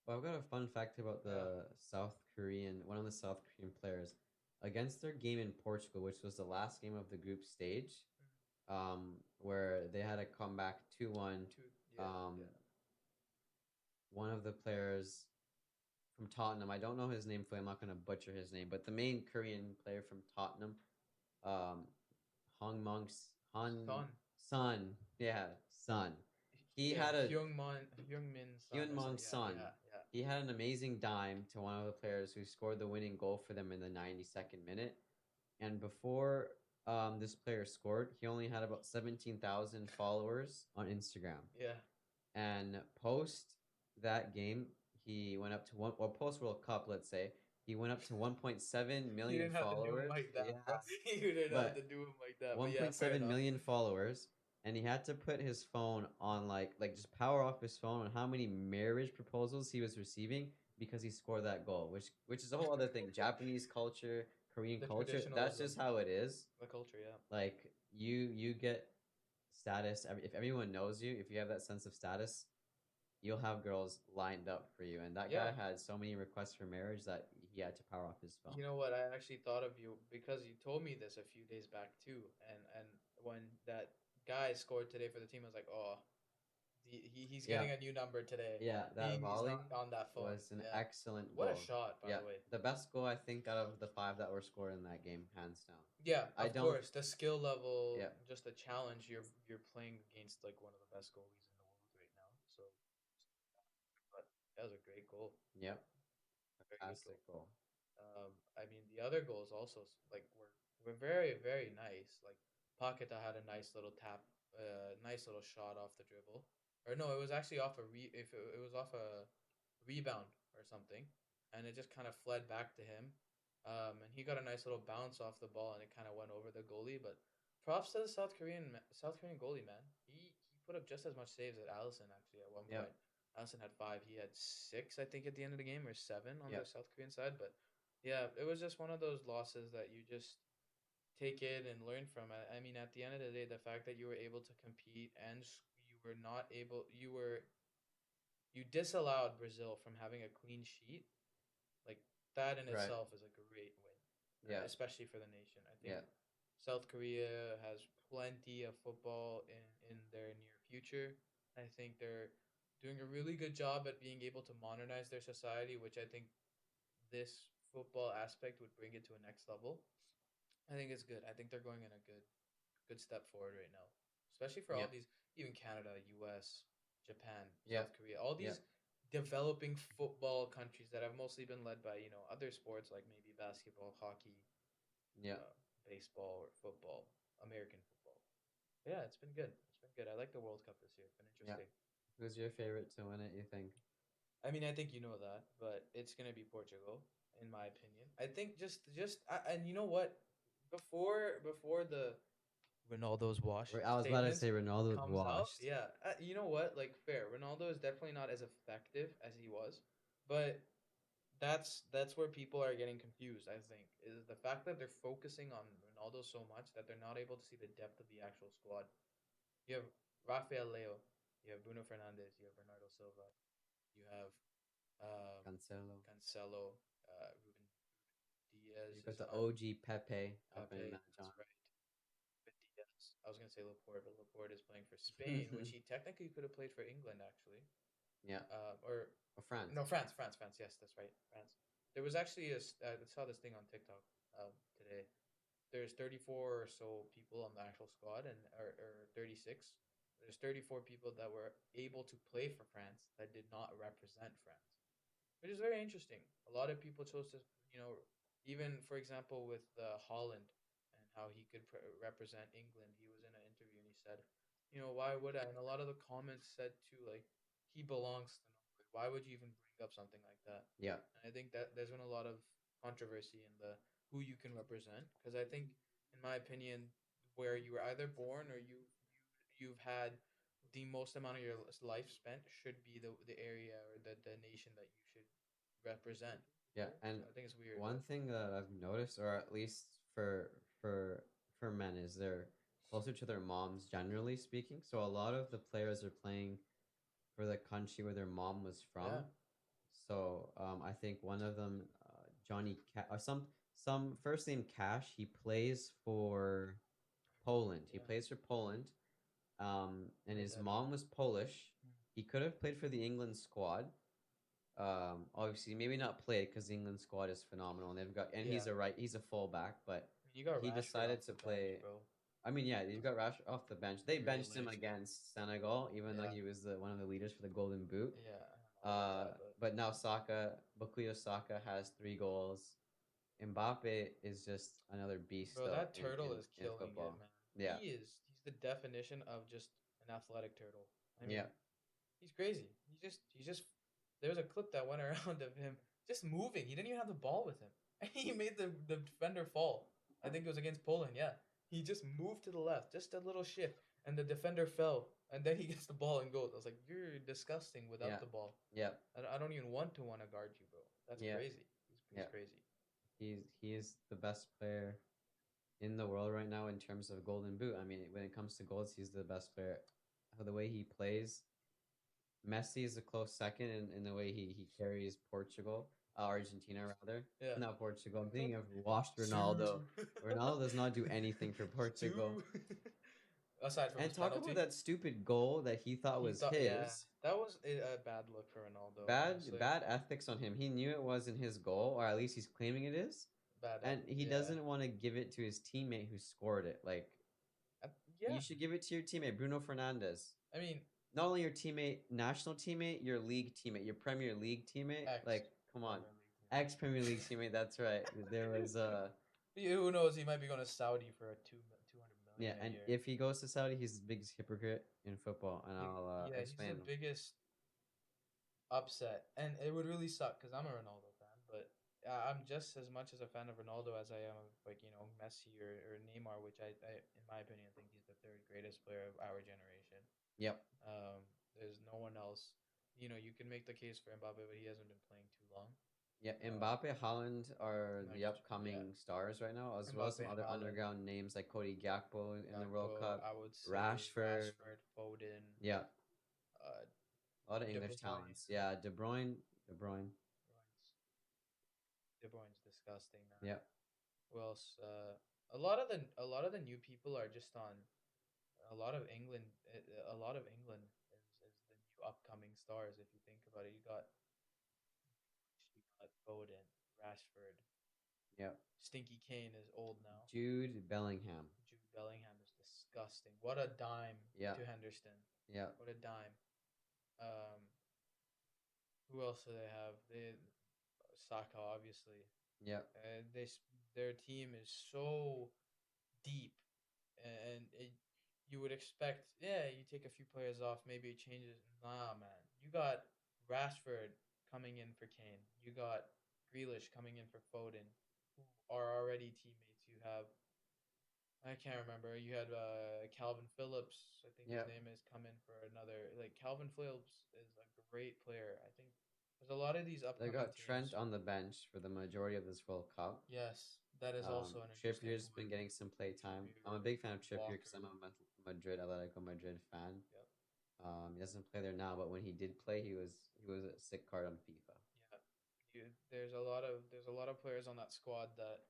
S2: Well, I've got a fun fact about
S1: yeah,
S2: one of the South Korean players against their game in Portugal, which was the last game of the group stage, where they had a comeback 2-1.
S1: two, yeah,
S2: Um,
S1: yeah.
S2: one of the players from Tottenham, I don't know his name fully, I'm not going to butcher his name, but the main Korean player from Tottenham, um, Han
S1: Son,
S2: Son, yeah, Son. He
S1: yeah,
S2: had a
S1: Hyung Min Son
S2: Hyun
S1: or
S2: Mong
S1: something. Yeah,
S2: Son.
S1: yeah, yeah.
S2: He had an amazing dime to one of the players who scored the winning goal for them in the 92nd minute. And before this player scored, he only had about 17,000 followers on Instagram.
S1: Yeah.
S2: And post that game, he went up to one, or post World Cup, let's say, he went up to 1.7
S1: You
S2: million
S1: didn't have to do him
S2: followers.
S1: like that, bro.
S2: Yeah.
S1: You didn't have to
S2: But
S1: do him like that. But yeah, fair
S2: 1.7
S1: enough.
S2: million followers, and he had to put his phone on like just power off his phone on how many marriage proposals he was receiving because he scored that goal, which is a whole other thing. Japanese culture, Korean
S1: The
S2: culture, that's just
S1: traditionalism,
S2: how it is.
S1: the culture, yeah.
S2: Like you get status if everyone knows you, if you have that sense of status, you'll have girls lined up for you. And that guy
S1: Yeah.
S2: had so many requests for marriage that he had to power off his phone.
S1: You know what? I actually thought of you because you told me this a few days back too. And when that guy scored today for the team, I was like, oh, he's getting
S2: Yeah,
S1: a new number today.
S2: yeah, that
S1: He's
S2: volley
S1: not on that phone.
S2: was an
S1: Yeah.
S2: excellent
S1: What a
S2: goal.
S1: shot, by
S2: Yeah,
S1: the way.
S2: the best goal I think out of the five that were scored in that game, hands down.
S1: Yeah,
S2: I
S1: of
S2: don't.
S1: course. The skill level,
S2: Yeah,
S1: just the challenge. You're playing against like one of the best goalies in the world right now. So, but that was a great goal.
S2: yep,
S1: A very good goal.
S2: fantastic goal.
S1: I mean, the other goals also like were very very nice. Like Paqueta had a nice little tap, nice little shot off the dribble, or no, it was actually off a if it was off a rebound or something, and it just kind of fled back to him, and he got a nice little bounce off the ball, and it kind of went over the goalie. But props to the South Korean goalie, man. He put up just as much saves as Allison actually at one point.
S2: Yep,
S1: Allison had five. He had six, I think, at the end of the game, or seven on the
S2: yep,
S1: South Korean side. But yeah, it was just one of those losses that you just take it and learn from. I mean, at the end of the day, the fact that you were able to compete and you were not able, you disallowed Brazil from having a clean sheet. Like that in
S2: right.
S1: itself is a great win,
S2: Yeah,
S1: especially for the nation. I think
S2: yeah,
S1: South Korea has plenty of football in their near future. I think they're doing a really good job at being able to modernize their society, which I think this football aspect would bring it to a next level. I think it's good. I think they're going in a good step forward right now, especially for all
S2: yep,
S1: these, even Canada, U.S., Japan, South
S2: yep,
S1: Korea, all these
S2: yep,
S1: developing football countries that have mostly been led by other sports like maybe basketball, hockey,
S2: yep,
S1: uh, baseball, or football, American football. Yeah, it's been good. It's been good. I like the World Cup this year. It's been
S2: yep.
S1: interesting.
S2: Who's your favorite to win it, you think?
S1: I mean, I think you know that, but it's gonna be Portugal, in my opinion. I think and you know what? Before the Ronaldo's washed
S2: I was about to
S1: statements
S2: say Ronaldo's
S1: comes out,
S2: washed.
S1: yeah, you know what? Like fair, Ronaldo is definitely not as effective as he was, but that's where people are getting confused. I think is the fact that they're focusing on Ronaldo so much that they're not able to see the depth of the actual squad. You have Rafael Leo, you have Bruno Fernandes, you have Bernardo Silva, you have
S2: Cancelo.
S1: Cancelo, Ruben
S2: You
S1: Diaz
S2: got
S1: is
S2: the
S1: fine.
S2: OG Pepe up in
S1: Pepe,
S2: that
S1: that's
S2: John.
S1: right. Ruben Diaz. I was gonna say Laporte, but Laporte is playing for Spain, which he technically could have played for England actually.
S2: Yeah.
S1: Or
S2: Or France.
S1: no, France. Yes, that's right, France. There was actually I saw this thing on TikTok today. There's 34 or so people on the actual squad, and or 36. There's 34 people that were able to play for France that did not represent France, which is very interesting. A lot of people chose to, even for example with Holland and how he could represent England. He was in an interview and he said, why would I? And a lot of the comments said too, like he belongs to Norway. Why would you even bring up something like that?
S2: Yeah.
S1: And I think that there's been a lot of controversy in the who you can represent. Because I think, in my opinion, where you were either born or you've had the most amount of your life spent should be the area or the nation that you should represent.
S2: Yeah,
S1: So
S2: and
S1: I think it's weird,
S2: one
S1: but
S2: thing that I've noticed, or at least for men, is they're closer to their moms, generally speaking. So a lot of the players are playing for the country where their mom was
S1: yeah,
S2: from. So I think one of them, Johnny or some first name Cash, he plays for Poland. He
S1: yeah,
S2: plays for Poland. And
S1: my
S2: his
S1: dad.
S2: mom was Polish.
S1: Mm.
S2: He could have played for the England squad. Obviously, maybe not played because the England squad is phenomenal, and
S1: Yeah,
S2: he's a fullback, but
S1: I mean, you got
S2: he
S1: Rashford
S2: decided
S1: off
S2: to
S1: the bench,
S2: play.
S1: bro.
S2: I mean, yeah, he's got Rash off the bench. They benched him
S1: Grealish.
S2: against Senegal, even though
S1: Yeah,
S2: he was the one of the leaders for the Golden Boot.
S1: yeah, and all of that, but
S2: But now Bukayo Saka has 3 goals. Mbappe is just another beast,
S1: bro,
S2: though,
S1: that turtle is
S2: in
S1: killing it,
S2: football.
S1: man.
S2: Yeah,
S1: He's the definition of just an athletic turtle. I
S2: yeah,
S1: mean, he's crazy. He's just there was a clip that went around of him just moving. He didn't even have the ball with him. He made the defender fall. I think it was against Poland, yeah. He just moved to the left, just a little shift, and the defender fell. And then he gets the ball and goes. I was like, you're disgusting without
S2: yeah,
S1: the ball.
S2: yeah,
S1: I don't even want to guard you, bro. That's
S2: yeah,
S1: crazy. He's
S2: yeah.
S1: crazy.
S2: He's the best player in the world right now in terms of Golden Boot. I mean, when it comes to goals, he's the best player. The way he plays, Messi is a close second in the way he carries Portugal, Argentina rather,
S1: Yeah.
S2: not Portugal. I'm thinking of washed Ronaldo.
S1: Sue.
S2: Ronaldo does not do anything for Portugal.
S1: Sue. Aside from
S2: And
S1: his
S2: talk about
S1: penalty,
S2: that stupid goal that he thought
S1: he
S2: was
S1: thought, yeah,
S2: his.
S1: that was a bad look for Ronaldo.
S2: Bad
S1: Honestly,
S2: bad ethics on him. He knew it wasn't his goal, or at least he's claiming it is,
S1: bad
S2: and
S1: ethics.
S2: he
S1: Yeah,
S2: doesn't want to give it to his teammate who scored it. Like, you
S1: yeah.
S2: should give it to your teammate, Bruno Fernandes.
S1: I mean,
S2: Not only your teammate, national teammate, your league teammate, your Premier League teammate.
S1: ex
S2: Like, come on,
S1: Premier League teammate.
S2: ex Premier League teammate. That's right. There was
S1: Who knows? He might be going to Saudi for a 200 million
S2: yeah,
S1: a
S2: and
S1: year.
S2: if he goes to Saudi, he's the biggest hypocrite in football, and I'll
S1: Yeah, he's the
S2: explain them.
S1: biggest upset, and it would really suck because I'm a Ronaldo fan, but I'm just as much as a fan of Ronaldo as I am of Messi or Neymar, which in my opinion, I think he's the third greatest player of our generation.
S2: Yep.
S1: There's no one else. You can make the case for Mbappe, but he hasn't been playing too long.
S2: Yeah, Mbappe, Haaland are the
S1: Next, yeah,
S2: upcoming stars right now, as well as
S1: Mbappe,
S2: some other
S1: Haaland,
S2: underground names like Cody Gakpo in the World
S1: Gakpo.
S2: Cup,
S1: I would say
S2: Rashford.
S1: Rashford, Foden,
S2: Yeah,
S1: uh,
S2: a lot of
S1: De
S2: English
S1: Bruyne.
S2: talents. Yeah, De Bruyne.
S1: De Bruyne's disgusting, man.
S2: Yeah,
S1: Who else? A lot of the new people are just on a lot of England. A lot of England is the new upcoming stars. If you think about it, you got Foden, Rashford,
S2: yeah.
S1: Stinky Kane is old now.
S2: Jude Bellingham.
S1: Jude Bellingham is disgusting. What a dime
S2: Yeah,
S1: to Henderson.
S2: yeah,
S1: What a dime. Um, who else do they have? Saka, obviously.
S2: yeah.
S1: They their team is so deep, and you would expect, yeah, you take a few players off, maybe it changes. Nah, man, you got Rashford coming in for Kane. You got Grealish coming in for Foden, who are already teammates. You have I can't remember. You had Calvin Phillips, I think his
S2: Yeah,
S1: name is, come in for another. Like Calvin Phillips is a great player. I think there's a lot of these
S2: they
S1: upcoming
S2: got Trent
S1: teams.
S2: on the bench for the majority of this World Cup.
S1: Yes, that is also an interesting
S2: Trippier's been
S1: one.
S2: getting some play time. I'm a
S1: Trippier,
S2: big fan of Trippier because I'm
S1: Walker.
S2: a Madrid, Atletico Madrid fan.
S1: Yep.
S2: He doesn't play there now, but when he did play, he was a sick card on FIFA.
S1: Yeah. There's a lot of players on that squad that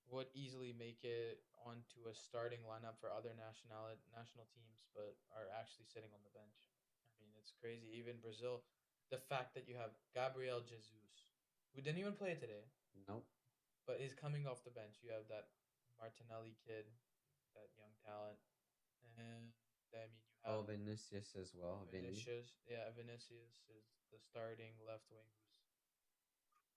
S1: would easily make it onto a starting lineup for other national teams, but are actually sitting on the bench. I mean, it's crazy. Even Brazil, the fact that you have Gabriel Jesus, who didn't even play today,
S2: Nope.
S1: but is coming off the bench. You have that Martinelli kid, that young talent, and I mean you have
S2: Oh, Vinicius as well. Vinny.
S1: Vinicius. Yeah, Vinicius is the starting left wing,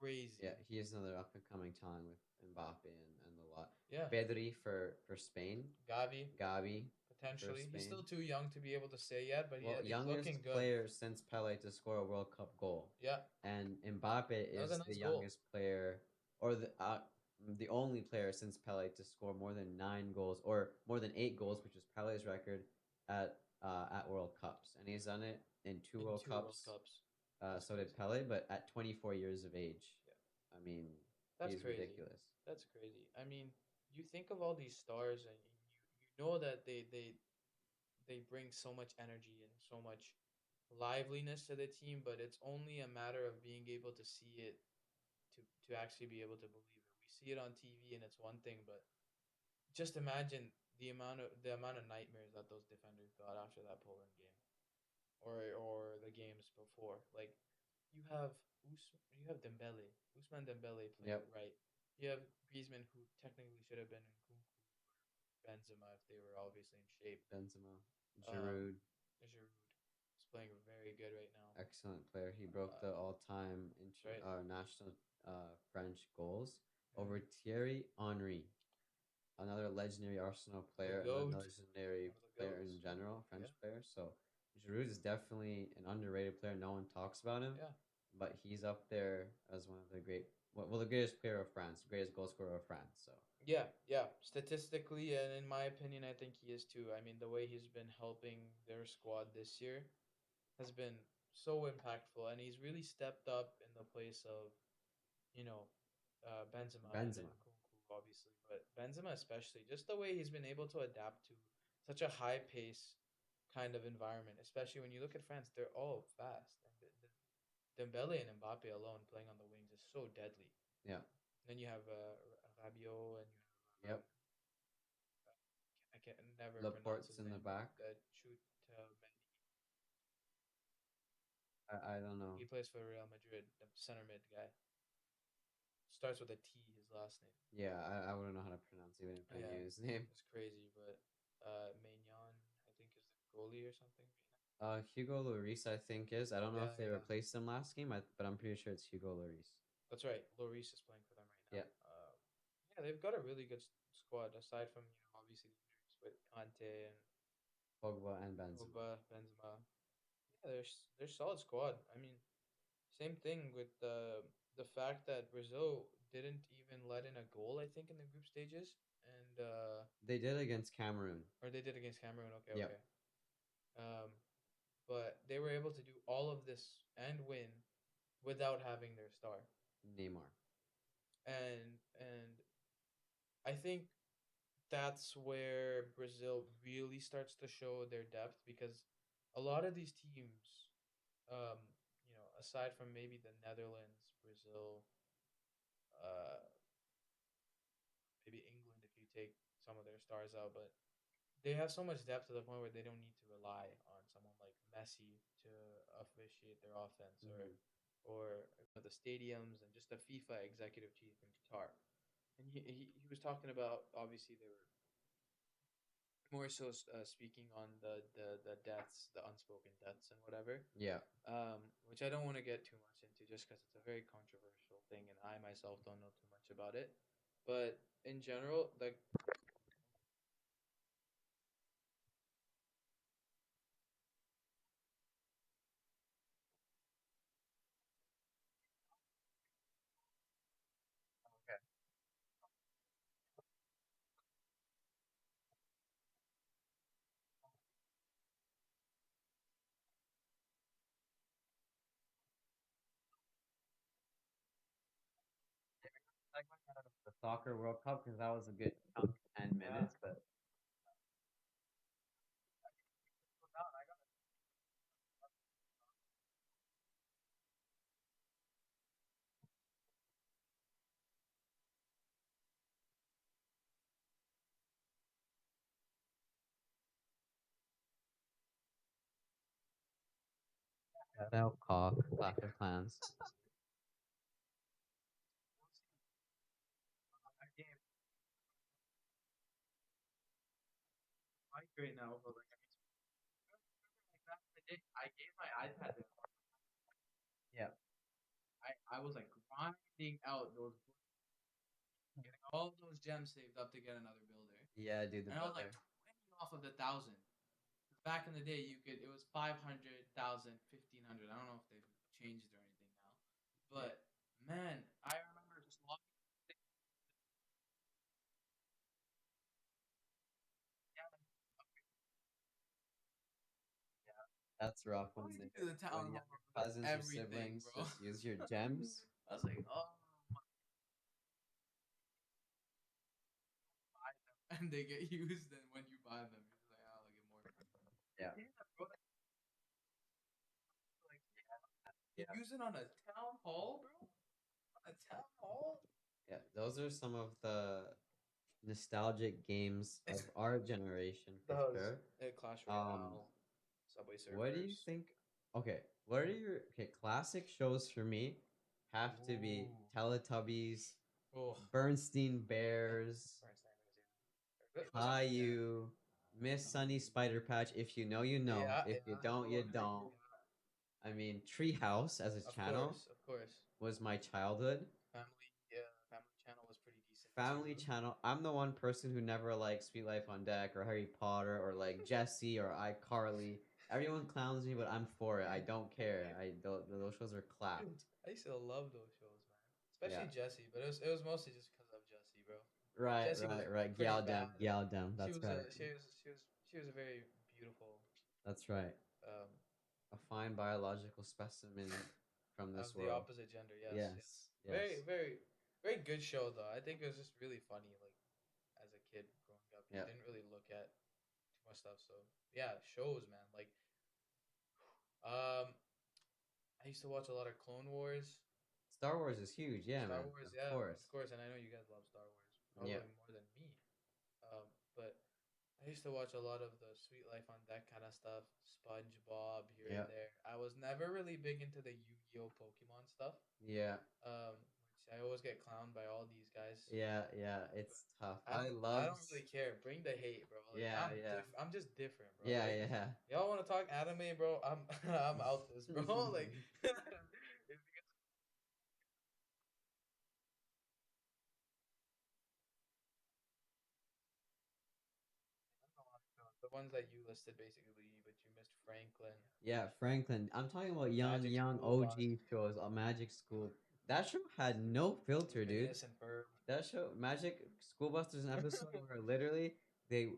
S1: who's
S2: Yeah,
S1: crazy.
S2: he is another up and coming talent with Mbappe and the lot.
S1: Yeah,
S2: Pedri for Spain.
S1: Gavi
S2: Gavi for
S1: potentially. He's
S2: Spain.
S1: still too young to be able to say yet, but
S2: Well,
S1: he's looking
S2: youngest
S1: good.
S2: player since Pele to score a World Cup goal.
S1: Yeah,
S2: And Mbappe
S1: that was a
S2: is the
S1: nice goal.
S2: youngest player, or the only player since Pele to score more than 9 goals or more than 8 goals, which is Pele's record at World Cups, and he's done it in two
S1: In
S2: World
S1: two World
S2: Cups.
S1: Cups. That's
S2: So did
S1: crazy.
S2: Pele, but at 24 years of age.
S1: Yeah,
S2: I mean,
S1: that's
S2: he's
S1: crazy.
S2: ridiculous.
S1: That's crazy. I mean, you think of all these stars, and you know that they bring so much energy and so much liveliness to the team, but it's only a matter of being able to see it to actually be able to believe it. We see it on TV and it's one thing, but just imagine the amount of nightmares that those defenders got after that Poland game, or the games before. Like you have Dembele, Usman Dembele playing
S2: Yep,
S1: right. You have Griezmann, who technically should have been in Kunku, Benzema if they were obviously in shape.
S2: Benzema,
S1: Um,
S2: Giroud,
S1: Giroud is playing very good right now.
S2: excellent player. He broke the all-time
S1: That's right.
S2: national French goals
S1: Yeah.
S2: over Thierry Henry, another legendary Arsenal
S1: The
S2: player and a
S1: goat,
S2: legendary
S1: one of the
S2: player in
S1: goats.
S2: general,
S1: Yeah,
S2: French player. So Giroud is definitely an underrated player. No one talks about him,
S1: yeah,
S2: but he's up there as one of the well, the greatest player of France, the greatest goal scorer of France. So
S1: yeah. Statistically, and in my opinion, I think he is too. I mean, the way he's been helping their squad this year has been so impactful, and he's really stepped up in the place of you know Benzema and
S2: Benzema,
S1: Nkunku, obviously, but Benzema especially, just the way he's been able to adapt to such a high pace kind of environment, especially when you look at France, they're all fast, and Dembele and Mbappe alone playing on the wings is so deadly.
S2: yeah,
S1: Then you have Rabiot, and you have
S2: yep.
S1: I can never pronounce
S2: Laporte's
S1: his
S2: in the
S1: name, but
S2: back.
S1: Chut
S2: I don't know.
S1: he plays for Real Madrid, the center mid guy. Starts with a T, his last name.
S2: Yeah, I wouldn't know how to pronounce even if I
S1: Yeah,
S2: knew his name.
S1: it's crazy, but Maignan, I think, is the goalie or something right
S2: Hugo Lloris, I think is. I don't
S1: now.
S2: know
S1: Yeah,
S2: if they
S1: yeah,
S2: replaced him last game, but I'm pretty sure it's Hugo Lloris.
S1: that's right. Lloris is playing for them right now.
S2: Yeah,
S1: Yeah, they've got a really good squad aside from obviously the injuries with Kante and
S2: Pogba and Benzema.
S1: Pogba, Benzema. Yeah, they're solid squad. I mean, same thing with the fact that Brazil didn't even let in a goal, I think, in the group stages, and
S2: They did against Cameroon.
S1: or they did against Cameroon. Okay,
S2: Yep,
S1: okay. Um, but they were able to do all of this and win without having their star.
S2: Neymar.
S1: And I think that's where Brazil really starts to show their depth, because a lot of these teams, um, aside from maybe the Netherlands, Brazil, uh, maybe England if you take some of their stars out, but they have so much depth to the point where they don't need to rely on someone like Messi to officiate their offense,
S2: Hmm.
S1: or the stadiums and just the FIFA executive chief in Qatar. And he was talking about, obviously they were more so speaking on the deaths, the unspoken deaths and whatever,
S2: Yeah,
S1: which I don't want to get too much into just because it's a very controversial thing and I myself don't know too much about it. But in general, like okay.
S2: the soccer World Cup because that was a good chunk, ten
S1: Yeah.
S2: minutes. But shout out Cock, Clash of Clans.
S1: I gave Mike right now, but like I mean, like back in the day, I gave my iPad to him.
S2: Yeah,
S1: I was like grinding out those, getting all those gems saved up to get another builder,
S2: yeah, dude, the
S1: and I was like
S2: builder.
S1: 20 off of the 1,000. Back in the day, it was 500,000, 1,500. I don't know if they've changed or anything now,
S2: Yeah,
S1: but man, I remember just logging.
S2: That's rough
S1: Why
S2: when
S1: would
S2: the
S1: you do the town
S2: when
S1: hall
S2: younger
S1: for
S2: cousins or
S1: everything,
S2: siblings
S1: bro?
S2: just use your gems.
S1: I was like, oh my, buy them, and they get used. And when you buy them, you're just like, oh, I'll get more.
S2: Yeah.
S1: Yeah, bro. Like, you
S2: Yeah.
S1: use it on a town hall, bro? On a town hall?
S2: Yeah, those are some of the nostalgic games of
S1: It's
S2: our generation for
S1: does
S2: sure.
S1: Clash
S2: Um,
S1: Royale, Subway
S2: what do you
S1: Surfers.
S2: think? Okay, what are your classic shows for me? Have to be
S1: Ooh.
S2: Teletubbies,
S1: Oh,
S2: Bernstein Bears,
S1: Bernstein Bears, yeah. Was it? Yeah.
S2: Caillou, Miss Sunny Spider Patch. If you know, you know.
S1: Yeah,
S2: If you
S1: yeah.
S2: don't, you
S1: Oh,
S2: don't. I mean, Treehouse as a
S1: of
S2: channel
S1: course, of course.
S2: was my childhood.
S1: Family, yeah, Family Channel was pretty decent
S2: Family
S1: too.
S2: Channel. I'm the one person who never liked Sweet Life on Deck or Harry Potter or like Jesse or iCarly. Everyone clowns me, but I'm for it. I don't care. Those shows are clapped.
S1: I used to love those shows, man.
S2: Yeah.
S1: Especially Jessie, but it was mostly just because of Jessie, bro.
S2: Right,
S1: Jessie was
S2: right, right.
S1: pretty
S2: Gyaldem,
S1: bad, and
S2: Gyaldem.
S1: she
S2: That's
S1: was
S2: right.
S1: a she was a very beautiful
S2: That's right.
S1: um
S2: A fine biological specimen from this
S1: of the
S2: world.
S1: opposite gender. Yes, yes.
S2: Yes,
S1: Very,
S2: yes.
S1: very, very good show though. I think it was just really funny. Like as a kid growing up, you
S2: Yeah.
S1: didn't really look at too much stuff. So yeah, shows, man. Like um, I used to watch a lot of Clone Wars,
S2: Star Wars is huge. Yeah,
S1: Star
S2: man.
S1: Wars.
S2: Of
S1: Yeah, of
S2: course.
S1: course. And I know you guys love Star Wars
S2: Yeah.
S1: probably more than me. But I used to watch a lot of the Sweet Life on Deck kind of stuff, SpongeBob here and
S2: Yeah.
S1: there. I was never really big into the Yu-Gi-Oh Pokemon stuff.
S2: Yeah.
S1: Which I always get clowned by all these guys.
S2: Yeah, yeah.
S1: But
S2: It's tough.
S1: I
S2: I
S1: don't I
S2: love.
S1: don't really care. Bring the hate, bro. Like
S2: Yeah, yeah.
S1: I'm just different, bro.
S2: Yeah,
S1: Like
S2: yeah.
S1: y'all want to talk anime, bro? I'm I'm out this, bro. Like the ones that you listed basically, but you missed Franklin,
S2: Yeah, Franklin. I'm talking about young,
S1: Magic
S2: young
S1: School Bus,
S2: OG shows. Magic School. That show had no filter, dude.
S1: Phineas and Ferb.
S2: That show, Magic School Bus, there's an episode where literally they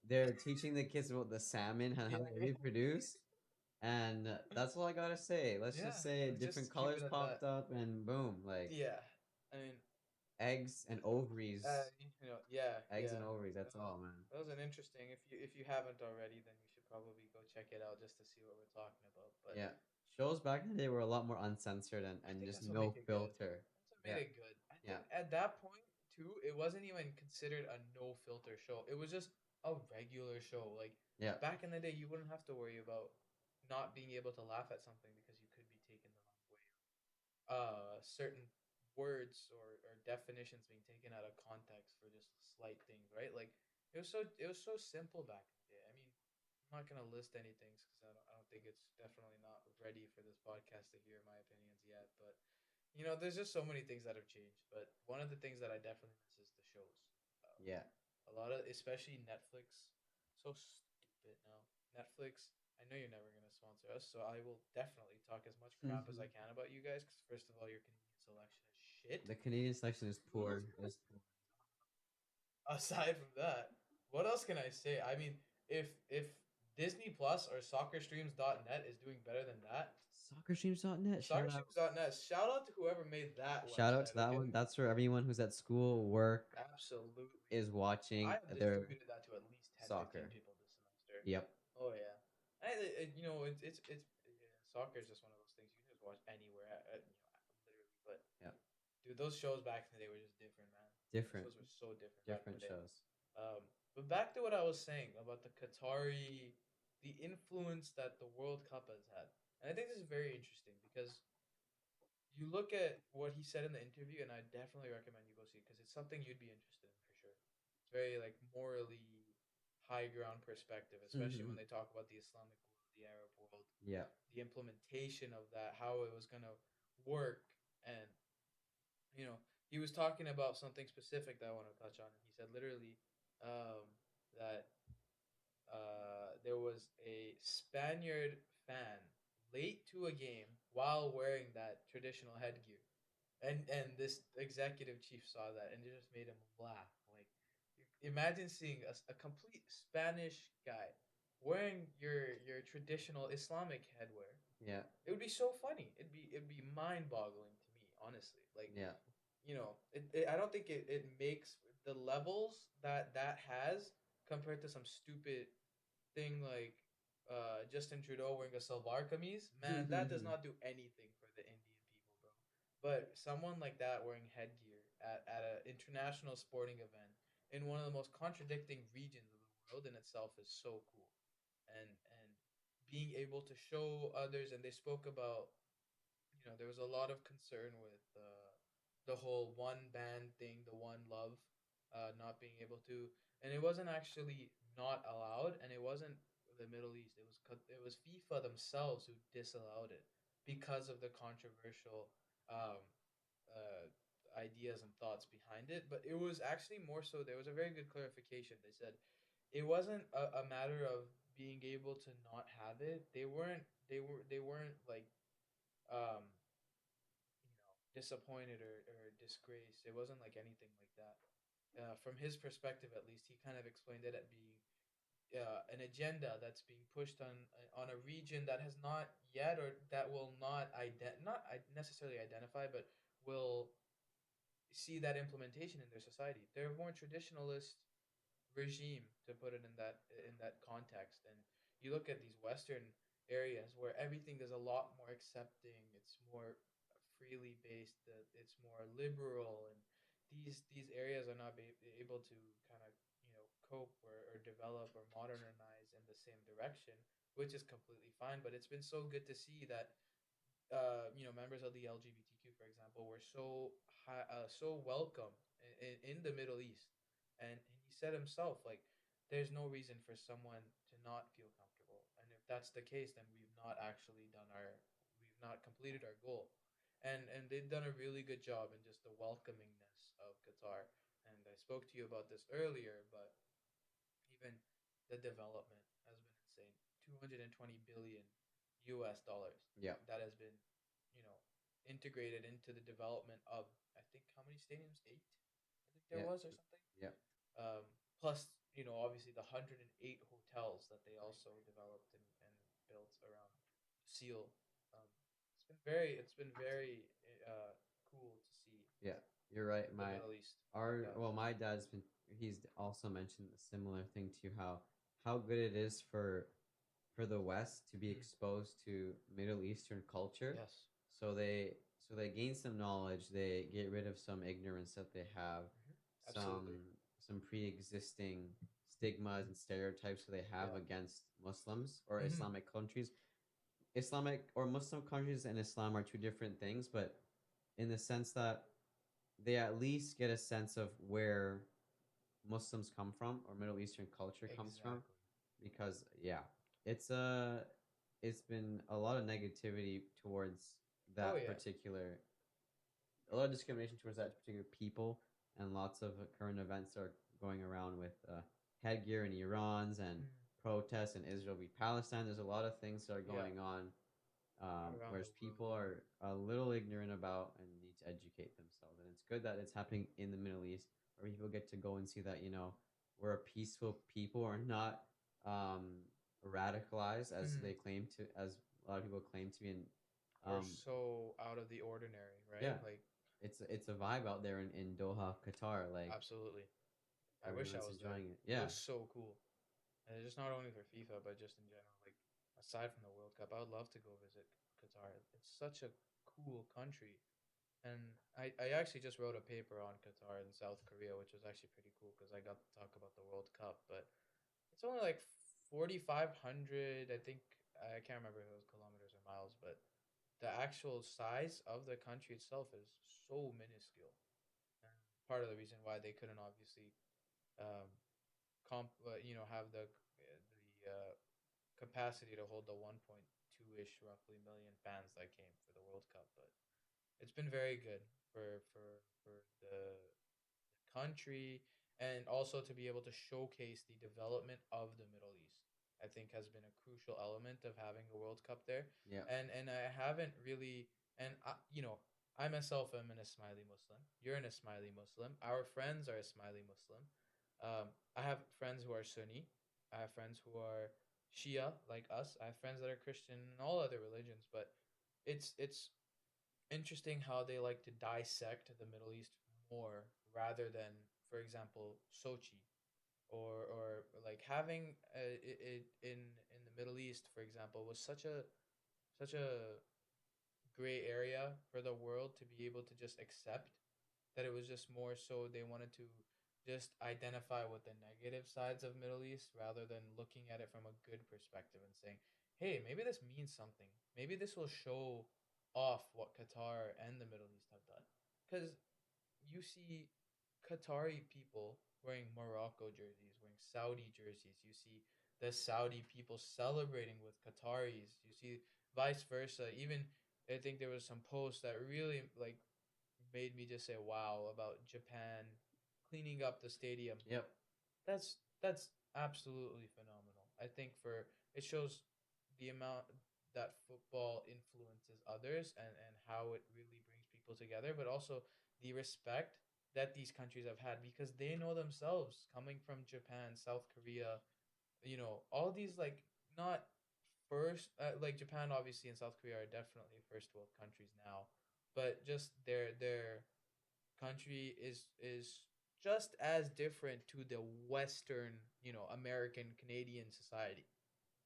S2: they're teaching the kids about the salmon and how
S1: Yeah,
S2: they reproduce. And that's all I gotta say. Let's
S1: yeah.
S2: just say
S1: Let's
S2: different
S1: just keep it
S2: colors
S1: at that.
S2: popped up and boom, like
S1: Yeah, I mean,
S2: eggs and ovaries.
S1: yeah,
S2: Eggs
S1: yeah.
S2: and ovaries,
S1: That
S2: that's
S1: was
S2: all, man.
S1: that was an interesting. If you haven't already, then you should probably go check it out just to see what we're talking about. But
S2: Yeah. Shows back in the day were a lot more uncensored
S1: I
S2: and
S1: think
S2: just
S1: that's what
S2: no
S1: make it good.
S2: filter.
S1: That's what made
S2: Yeah.
S1: it good. I
S2: Yeah.
S1: think at that point too, it wasn't even considered a no filter show. It was just a regular show. Like
S2: Yeah.
S1: back in the day, you wouldn't have to worry about not being able to laugh at something because you could be taken the wrong way. Certain words or definitions being taken out of context for just slight things, right? Like it was so simple back in the day. I mean, I'm not gonna list any things because I don't think it's definitely not ready for this podcast to hear my opinions yet. But there's just so many things that have changed. But one of the things that I definitely miss is the shows. Um,
S2: Yeah.
S1: a lot of, especially Netflix, so stupid now. Netflix. I know you're never gonna sponsor us, so I will definitely talk as much crap as I can about you guys. Because first of all, your Canadian selection is shit.
S2: The Canadian section is poor. Is poor.
S1: Aside from that, what else can I say? I mean, if Disney Plus or SoccerStreams.net is doing better than that,
S2: Soccerstreams.net. Shout out.
S1: SoccerStreams.net. Shout out to whoever made that
S2: Shout out to
S1: website.
S2: that
S1: Okay,
S2: one. That's for everyone who's at school, work,
S1: absolutely.
S2: is
S1: I
S2: watching
S1: have
S2: their
S1: distributed that to at least 10, 15
S2: soccer.
S1: people this semester.
S2: Yep.
S1: Oh yeah, it's yeah, soccer is just one of those things you can just watch anywhere, literally. But
S2: Yeah.
S1: dude, those shows back in the day were just different, man. Those
S2: Different.
S1: shows were so different back in
S2: Different
S1: the day.
S2: shows.
S1: But back to what I was saying about the Qatari, the influence that the World Cup has had, and I think this is very interesting because you look at what he said in the interview, and I definitely recommend you go see it because it's something you'd be interested in for sure. It's very like morally high ground perspective, especially when
S2: Hmm.
S1: they talk about the Islamic world, the Arab world,
S2: Yeah.
S1: the implementation of that, how it was gonna work, and you know he was talking about something specific that I want to touch on. He said literally that there was a Spaniard fan late to a game while wearing that traditional headgear, and this executive chief saw that and it just made him laugh. Like, imagine seeing a complete Spanish guy wearing your traditional Islamic headwear,
S2: Yeah.
S1: it would be so funny. It'd be mind boggling to me, honestly. Like,
S2: Yeah.
S1: I don't think it makes the levels that has compared to some stupid thing like Justin Trudeau wearing a Salvar kameez. Man, that does not do anything for the Indian people, bro. But someone like that wearing headgear at an international sporting event in one of the most contradicting regions of the world in itself is so cool. And being able to show others, and they spoke about, there was a lot of concern with the whole one band thing, the one love, not being able to, and it wasn't actually not allowed, and it wasn't the Middle East. It was FIFA themselves who disallowed it because of the controversial um, ideas and thoughts behind it. But it was actually more so. There was a very good clarification. They said it wasn't a matter of being able to not have it. They weren't like um disappointed or disgraced. It wasn't like anything like that. From his perspective, at least, he kind of explained it at being an agenda that's being pushed on a region that has not yet, or that will not necessarily identify, but will see that implementation in their society. They're more traditionalist regime, to put it in that context. And you look at these Western areas where everything is a lot more accepting. It's more freely based. It's more liberal, and these areas are not able to kind of cope or develop or modernize in the same direction, which is completely fine. But it's been so good to see that members of the LGBTQ, for example, were so welcome in the Middle East, and he said himself, like, there's no reason for someone to not feel comfortable, and if that's the case, then we've not completed our goal, and they've done a really good job in just the welcomingness of Qatar, and I spoke to you about this earlier, but even the development has been insane. 220 billion US dollars
S2: Yeah.
S1: that has been, you know, integrated into the development of, I think, how many stadiums? 8, I think there
S2: Yeah.
S1: was, or something.
S2: Yeah.
S1: Plus, obviously the 108 hotels that they also developed and built around Seal. Um, it's been very cool to see
S2: Yeah. You're right.
S1: the
S2: My
S1: Middle East like
S2: our
S1: that.
S2: well, my dad's been he's also mentioned a similar thing to you, how good it is for the West to be
S1: Mm.
S2: exposed to Middle Eastern culture.
S1: Yes.
S2: So they gain some knowledge, they get rid of some ignorance that they have,
S1: Hmm. Absolutely.
S2: some pre-existing stigmas and stereotypes that they have
S1: Yeah.
S2: against Muslims or
S1: Hmm.
S2: Islamic countries. Islamic or Muslim countries and Islam are two different things, but in the sense that they at least get a sense of where Muslims come from or Middle Eastern culture comes from,
S1: Exactly.
S2: because yeah, it's a it's been a lot of negativity towards
S1: Oh
S2: that
S1: yeah.
S2: particular a lot of discrimination towards that particular people, and lots of current events are going around with headgear in Iran's and
S1: Mm.
S2: protests in Israel v Palestine. There's a lot of things that are
S1: Yeah.
S2: going on,
S1: Around the
S2: whereas
S1: world.
S2: people are a little ignorant about and need to educate themselves. And it's good that it's happening in the Middle East, where people get to go and see that we're a peaceful people, or not um, radicalized as
S1: Hmm.
S2: they claim to, as a lot of people claim to be. And
S1: We're
S2: um,
S1: so out of the ordinary, right?
S2: yeah,
S1: Like,
S2: it's a vibe out there in Doha, Qatar. Like
S1: absolutely. I wish I
S2: everyone's
S1: was there.
S2: enjoying it.
S1: It
S2: Yeah,
S1: looks so cool. And just not only for FIFA, but just in general. Like, aside from the World Cup, I would love to go visit Qatar. It's such a cool country. And I actually just wrote a paper on Qatar and South Korea, which was actually pretty cool because I got to talk about the World Cup. But it's only like 4,500, I think. I can't remember if it was kilometers or miles, but the actual size of the country itself is so minuscule. And part of the reason why they couldn't obviously um, have the capacity to hold the 1.2 ish roughly million fans that came for the World Cup. But it's been very good for the country, and also to be able to showcase the development of the Middle East. I think has been a crucial element of having a World Cup there,
S2: yeah,
S1: and I haven't really, and I myself am an Ismaili Muslim. You're an Ismaili Muslim. Our friends are Ismaili Muslim. I have friends who are Sunni. I have friends who are Shia like us. I have friends that are Christian and all other religions, but it's interesting how they like to dissect the Middle East more rather than, for example, Sochi or like having it in the Middle East, for example, was such a gray area for the world to be able to just accept that it was just more so they wanted to just identify with the negative sides of Middle East rather than looking at it from a good perspective and saying, "Hey, maybe this means something. Maybe this will show off what Qatar and the Middle East have done." Cuz you see Qatari people wearing Morocco jerseys, wearing Saudi jerseys. You see the Saudi people celebrating with Qataris. You see vice versa. Even I think there was some posts that really like made me just say wow about Japan cleaning up the stadium.
S2: Yep.
S1: That's absolutely phenomenal. I think for it shows the amount that football influences others and how it really brings people together, but also the respect that these countries have had because they know themselves coming from Japan, South Korea, all these like not first like Japan obviously and South Korea are definitely first world countries now, but just their country is just as different to the Western, American Canadian society.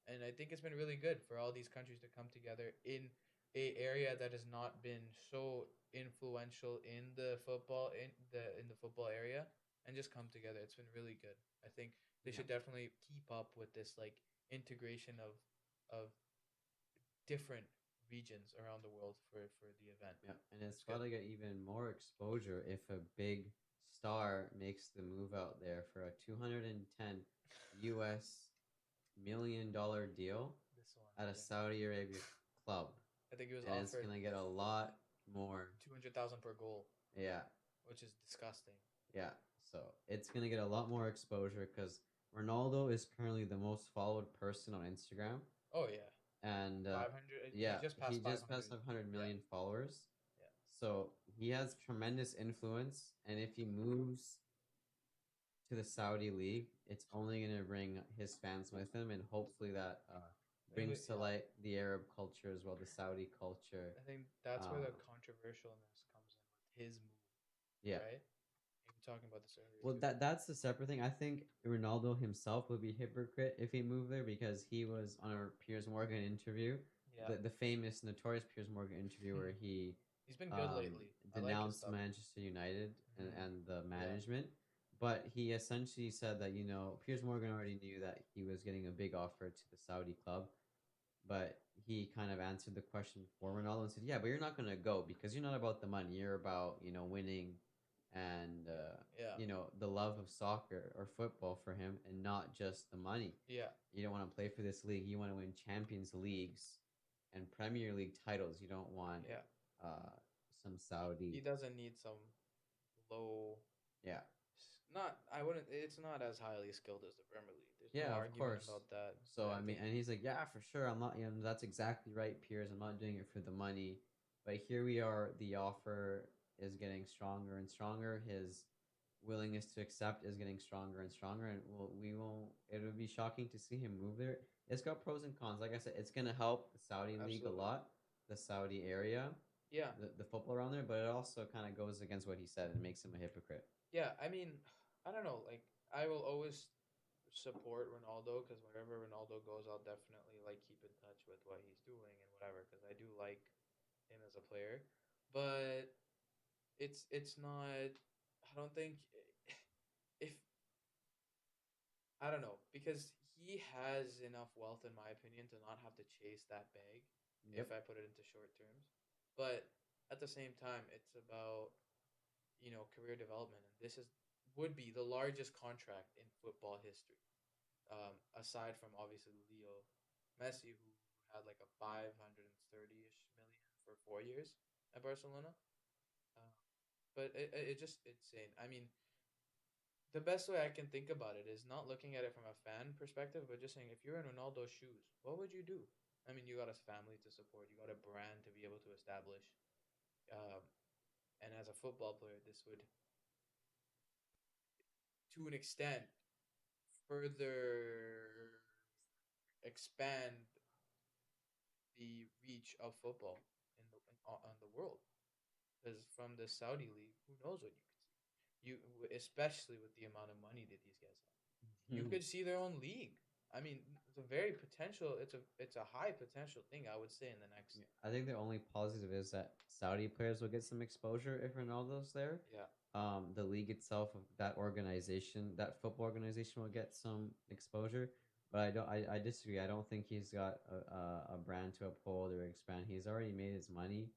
S1: And I think it's been really good for all these countries to come together in a area that has not been so influential in the football area and just come together. It's been really good. I think they
S2: Yep.
S1: should definitely keep up with this like integration of different regions around the world for the event.
S2: Yeah, and it's
S1: It's
S2: about
S1: good.
S2: to get even more exposure if a big star makes the move out there for a 210 US $1 million deal
S1: This one,
S2: at a
S1: yeah.
S2: Saudi Arabia club.
S1: I think he was
S2: And it's
S1: offered
S2: gonna get a lot more.
S1: 200,000 per goal,
S2: Yeah,
S1: which is disgusting.
S2: yeah. So it's gonna get a lot more exposure because Ronaldo is currently the most followed person on Instagram.
S1: Oh yeah,
S2: And
S1: 500. He
S2: yeah,
S1: just
S2: he
S1: passed
S2: just passed
S1: 500.
S2: 500
S1: Yeah,
S2: million followers.
S1: yeah.
S2: So he has tremendous influence, and if he moves to the Saudi league, it's only going to bring his fans with him, and hopefully that brings to
S1: Yeah.
S2: light the Arab culture as well, the Saudi culture.
S1: I think that's where the
S2: Um,
S1: controversialness comes in with his move,
S2: yeah.
S1: right? You were talking about this earlier
S2: Well,
S1: too.
S2: that's the separate thing. I think Ronaldo himself would be hypocrite if he moved there because he was on a Piers Morgan interview,
S1: Yeah.
S2: the famous, notorious Piers Morgan interview where he
S1: He's been good lately. I like his
S2: denounced
S1: stuff.
S2: Manchester United
S1: Hmm.
S2: and the
S1: Yeah.
S2: management. But he essentially said that, Piers Morgan already knew that he was getting a big offer to the Saudi club. But he kind of answered the question for Ronaldo and said, "Yeah, but you're not going to go because you're not about the money. You're about, winning and,
S1: Yeah.
S2: the love of soccer or football for him and not just the money.
S1: Yeah.
S2: You don't want to play for this league. You want to win Champions Leagues and Premier League titles. You don't want
S1: Yeah.
S2: uh, some
S1: He
S2: Saudi.
S1: doesn't need some low.
S2: Yeah.
S1: Not. I wouldn't. It's not as highly skilled as the Premier League. There's no
S2: Yeah, of
S1: argument
S2: course.
S1: about that.
S2: So
S1: And
S2: I
S1: I
S2: mean,
S1: think.
S2: and he's like, yeah, for sure. I'm not, that's exactly right, Piers. I'm not doing it for the money. But here we are. The offer is getting stronger and stronger. His willingness to accept is getting stronger and stronger. And we won't. It would be shocking to see him move there. It's got pros and cons. Like I said, it's gonna help the Saudi league a
S1: Absolutely.
S2: lot, the Saudi area,
S1: Yeah.
S2: the football around there. But it also kind of goes against what he said and makes him a hypocrite.
S1: Yeah. I mean, I don't know. Like, I will always support Ronaldo because wherever Ronaldo goes, I'll definitely like keep in touch with what he's doing and whatever because I do like him as a player. But it's not. I don't think if I don't know because he has enough wealth in my opinion to not have to chase that bag if
S2: Yep.
S1: I put it into short terms. But at the same time, it's about career development, and this is would be the largest contract in football history. Aside from obviously Leo Messi, who had like a 530-ish million for 4 years at Barcelona. Uh, but it just insane. I mean, the best way I can think about it is not looking at it from a fan perspective, but just saying if you're in Ronaldo's shoes, what would you do? I mean, you got a family to support, you got a brand to be able to establish, um, and as a football player, this would, to an extent, further. expand the reach of football on the world. Because from the Saudi league, who knows what you could see? Especially with the amount of money that these guys have, you could see their own league. I mean, it's a very potential. It's a high potential thing. I would say in the next.
S2: Yeah, I think the only positive is that Saudi players will get some exposure if Ronaldo's there.
S1: Yeah.
S2: The league itself of that organization, that football organization, will get some exposure. But I don't. I disagree. I don't think he's got a brand to uphold or expand. He's already made his money,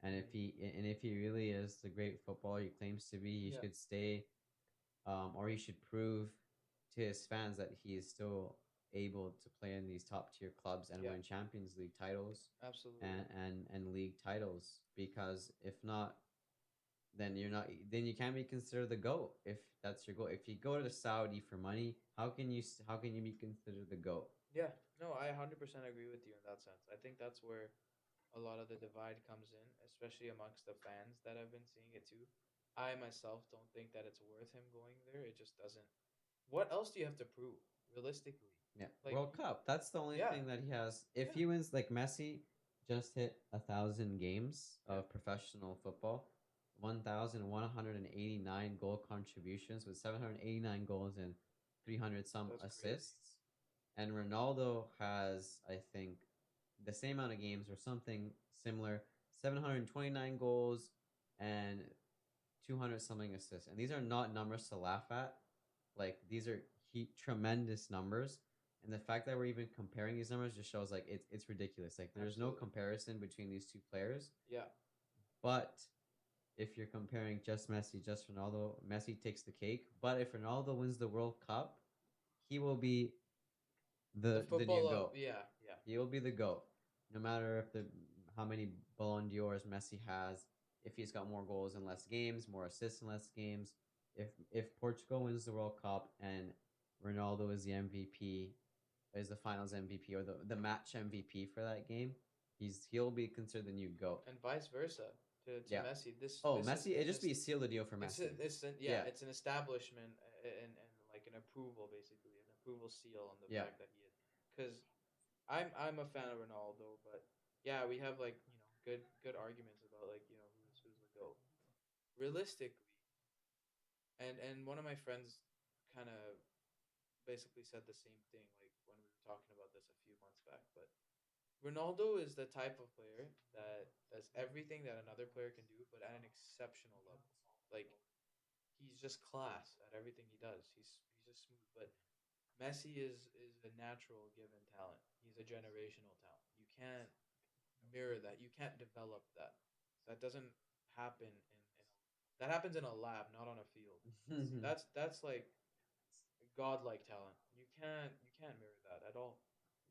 S2: and
S1: Mhm.
S2: if he really is the great footballer he claims to be, he
S1: Yeah.
S2: should stay, or he should prove to his fans that he is still able to play in these top tier clubs and
S1: Yeah.
S2: win Champions League titles
S1: Absolutely.
S2: and league titles. Because if not, then you're not. Then you can't be considered the GOAT if that's your goal. If you go to Saudi for money, how can you be considered the GOAT?
S1: Yeah. No, I 100% agree with you in that sense. I think that's where a lot of the divide comes in, especially amongst the fans that have been seeing it too. I myself don't think that it's worth him going there. It just doesn't. What else do you have to prove realistically?
S2: Yeah,
S1: Like,
S2: World Cup. That's the only
S1: yeah,
S2: thing that he has. If
S1: yeah,
S2: he wins, like Messi, just hit 1,000 games
S1: yeah.
S2: of professional football, 1,189 goal contributions with 789 goals and 300 some
S1: That's crazy.
S2: assists. And Ronaldo has, I think, the same amount of games or something similar, 729 goals and 200 something assists. And these are not numbers to laugh at. Like these are tremendous numbers. And the fact that we're even comparing these numbers just shows like it's ridiculous. Like there's no
S1: Absolutely.
S2: comparison between these two players.
S1: Yeah.
S2: But if you're comparing just Messi, just Ronaldo, Messi takes the cake. But if Ronaldo wins the World Cup, he will be
S1: The
S2: the new
S1: football of
S2: GOAT.
S1: yeah, yeah.
S2: He will be the GOAT. No matter if the how many Ballon d'Ors Messi has, if he's got more goals in less games, more assists in less games, if Portugal wins the World Cup and Ronaldo is the MVP, is the finals MVP or the match MVP for that game, he'll be considered the new GOAT.
S1: And vice versa to
S2: Yeah.
S1: Messi. This
S2: Oh,
S1: this is
S2: Messi, it just be seal the deal for Messi.
S1: yeah,
S2: Yeah.
S1: it's an establishment and like an approval basically, an approval seal on the
S2: Yeah.
S1: fact that he is. Because I'm a fan of Ronaldo, but yeah, we have like good arguments about like who's the goat realistically. And one of my friends kind of basically said the same thing like when we were talking about this a few months back. But Ronaldo is the type of player that does everything that another player can do, but at an exceptional level. Like he's just class at everything he does. He's just smooth. But Messi is a natural given talent. He's a generational talent. You can't mirror that. You can't develop that. That doesn't happen in that happens in a lab, not on a field. That's like godlike talent. You can't mirror that at all.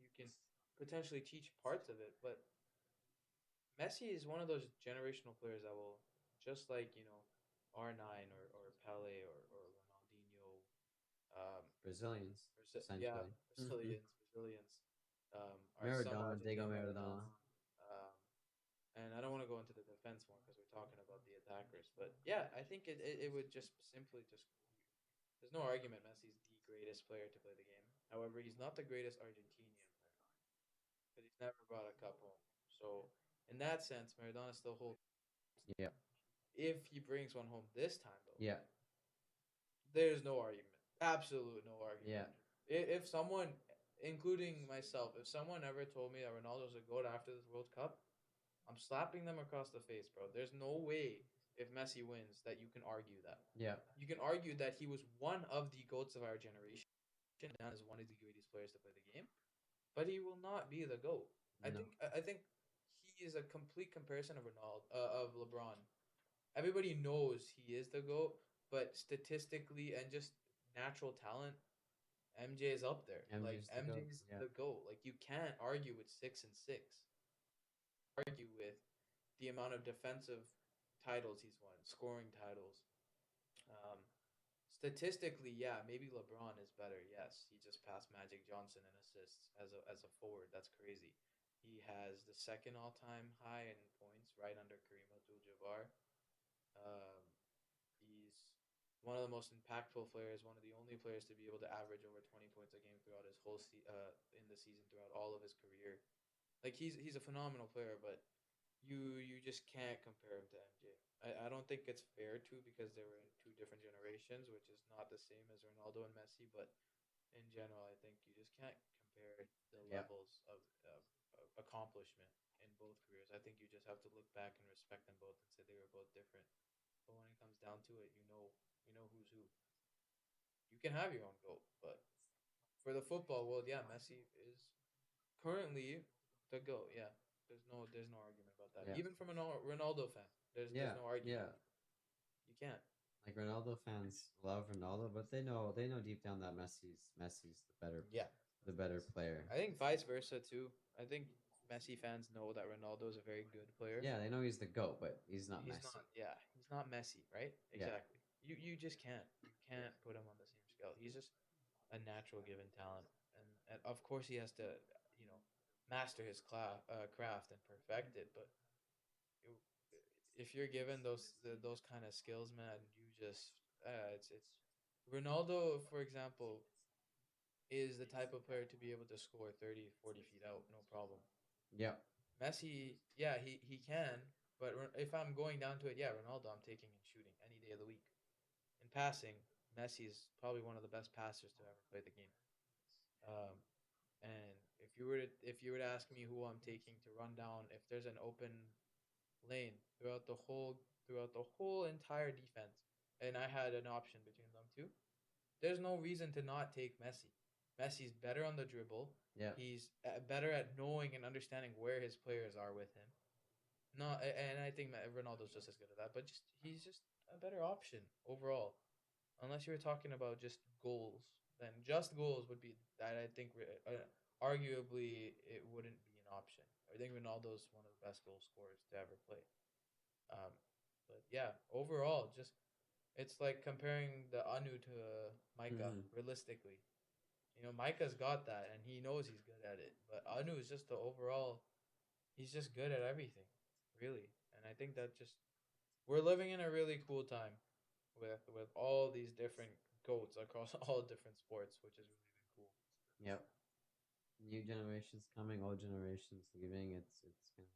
S1: You can potentially teach parts of it, but Messi is one of those generational players that will just like R9 or Pele or Ronaldinho,
S2: Brazilians,
S1: Yeah,
S2: essentially.
S1: Brazilians are some
S2: Maradona, Diego
S1: Argentine
S2: Maradona.
S1: Maradona. Um, and I don't want to go into the defense more because we're talking about the attackers. But yeah, I think it would just simply just there's no argument Messi's the greatest player to play the game. However, he's not the greatest Argentinian player because he's never brought a cup home. So in that sense, Maradona still holds.
S2: Yeah.
S1: If he brings one home this time, though,
S2: Yeah.
S1: there's no argument. Absolute no argument.
S2: Yeah.
S1: If someone, including myself, if someone ever told me that Ronaldo's a goat after this World Cup, I'm slapping them across the face, bro. There's no way if Messi wins that you can argue that.
S2: Yeah.
S1: You can argue that he was one of the goats of our generation and is one of the greatest players to play the game, but he will not be the goat.
S2: No.
S1: I think he is a complete comparison of Ronaldo of LeBron. Everybody knows he is the GOAT, but statistically and just natural talent, MJ is up there. Like
S2: MJ's the GOAT.
S1: MJ's
S2: Yeah.
S1: the GOAT. Like you can't argue with 6 and 6. Argue with the amount of defensive titles he's won, scoring titles. Um, Statistically, yeah, maybe LeBron is better. Yes, he just passed Magic Johnson in assists as a forward. That's crazy. He has the second all time high in points, right under Kareem Abdul-Jabbar. Um, he's one of the most impactful players, one of the only players to be able to average over 20 points a game throughout his whole in the season throughout all of his career. Like he's a phenomenal player, but you just can't compare him to MJ. I don't think it's fair to because they were in two different generations, which is not the same as Ronaldo and Messi. But in general, I think you just can't compare the
S2: Yeah.
S1: levels of accomplishment in both careers. I think you just have to look back and respect them both and say they were both different. But when it comes down to it, you know who's who. You can have your own goat, but for the football world, yeah, Messi is currently the goat. Yeah, there's no argument about that.
S2: Yeah.
S1: Even from a Ronaldo fan, there's
S2: Yeah.
S1: no argument.
S2: Yeah.
S1: You can't.
S2: Like Ronaldo fans love Ronaldo, but they know deep down that Messi's
S1: Yeah,
S2: the better player.
S1: I think vice versa too. I think Messi fans know that Ronaldo is a very good player.
S2: Yeah, they know he's the GOAT, but he's not
S1: He's
S2: Messi.
S1: not. Yeah, he's not Messi, right?
S2: Yeah.
S1: Exactly. You just can't. You can't put him on the same scale. He's just a natural given talent, and of course he has to, you know, master his craft and perfect it. But you, if you're given those kind of skills, man, you just it's Ronaldo, for example, is the type of player to be able to score 30, 40 feet out, no problem.
S2: Yeah.
S1: Messi, yeah, he can, but if I'm going down to it, yeah, Ronaldo, I'm taking in shooting any day of the week. In passing, Messi is probably one of the best passers to ever play the game. Um, and if you were to ask me who I'm taking to run down, if there's an open lane throughout the whole entire defense, and I had an option between them two, there's no reason to not take Messi. Messi's better on the dribble.
S2: Yeah.
S1: He's better at knowing and understanding where his players are with him. No, and I think Ronaldo's just as good at that, but he's just a better option overall. Unless you were talking about just goals, then just goals would be that I think arguably it wouldn't be an option. I think Ronaldo's one of the best goal scorers to ever play. Um, but yeah, overall, just it's like comparing the Anu to Micah.
S2: Hmm.
S1: Realistically, Micah's got that, and he knows he's good at it. But Anu is just the overall. He's just good at everything, really. And I think that just we're living in a really cool time with all these different goats across all different sports, which is really really cool.
S2: Yep. New generations coming, old generations leaving. It's gonna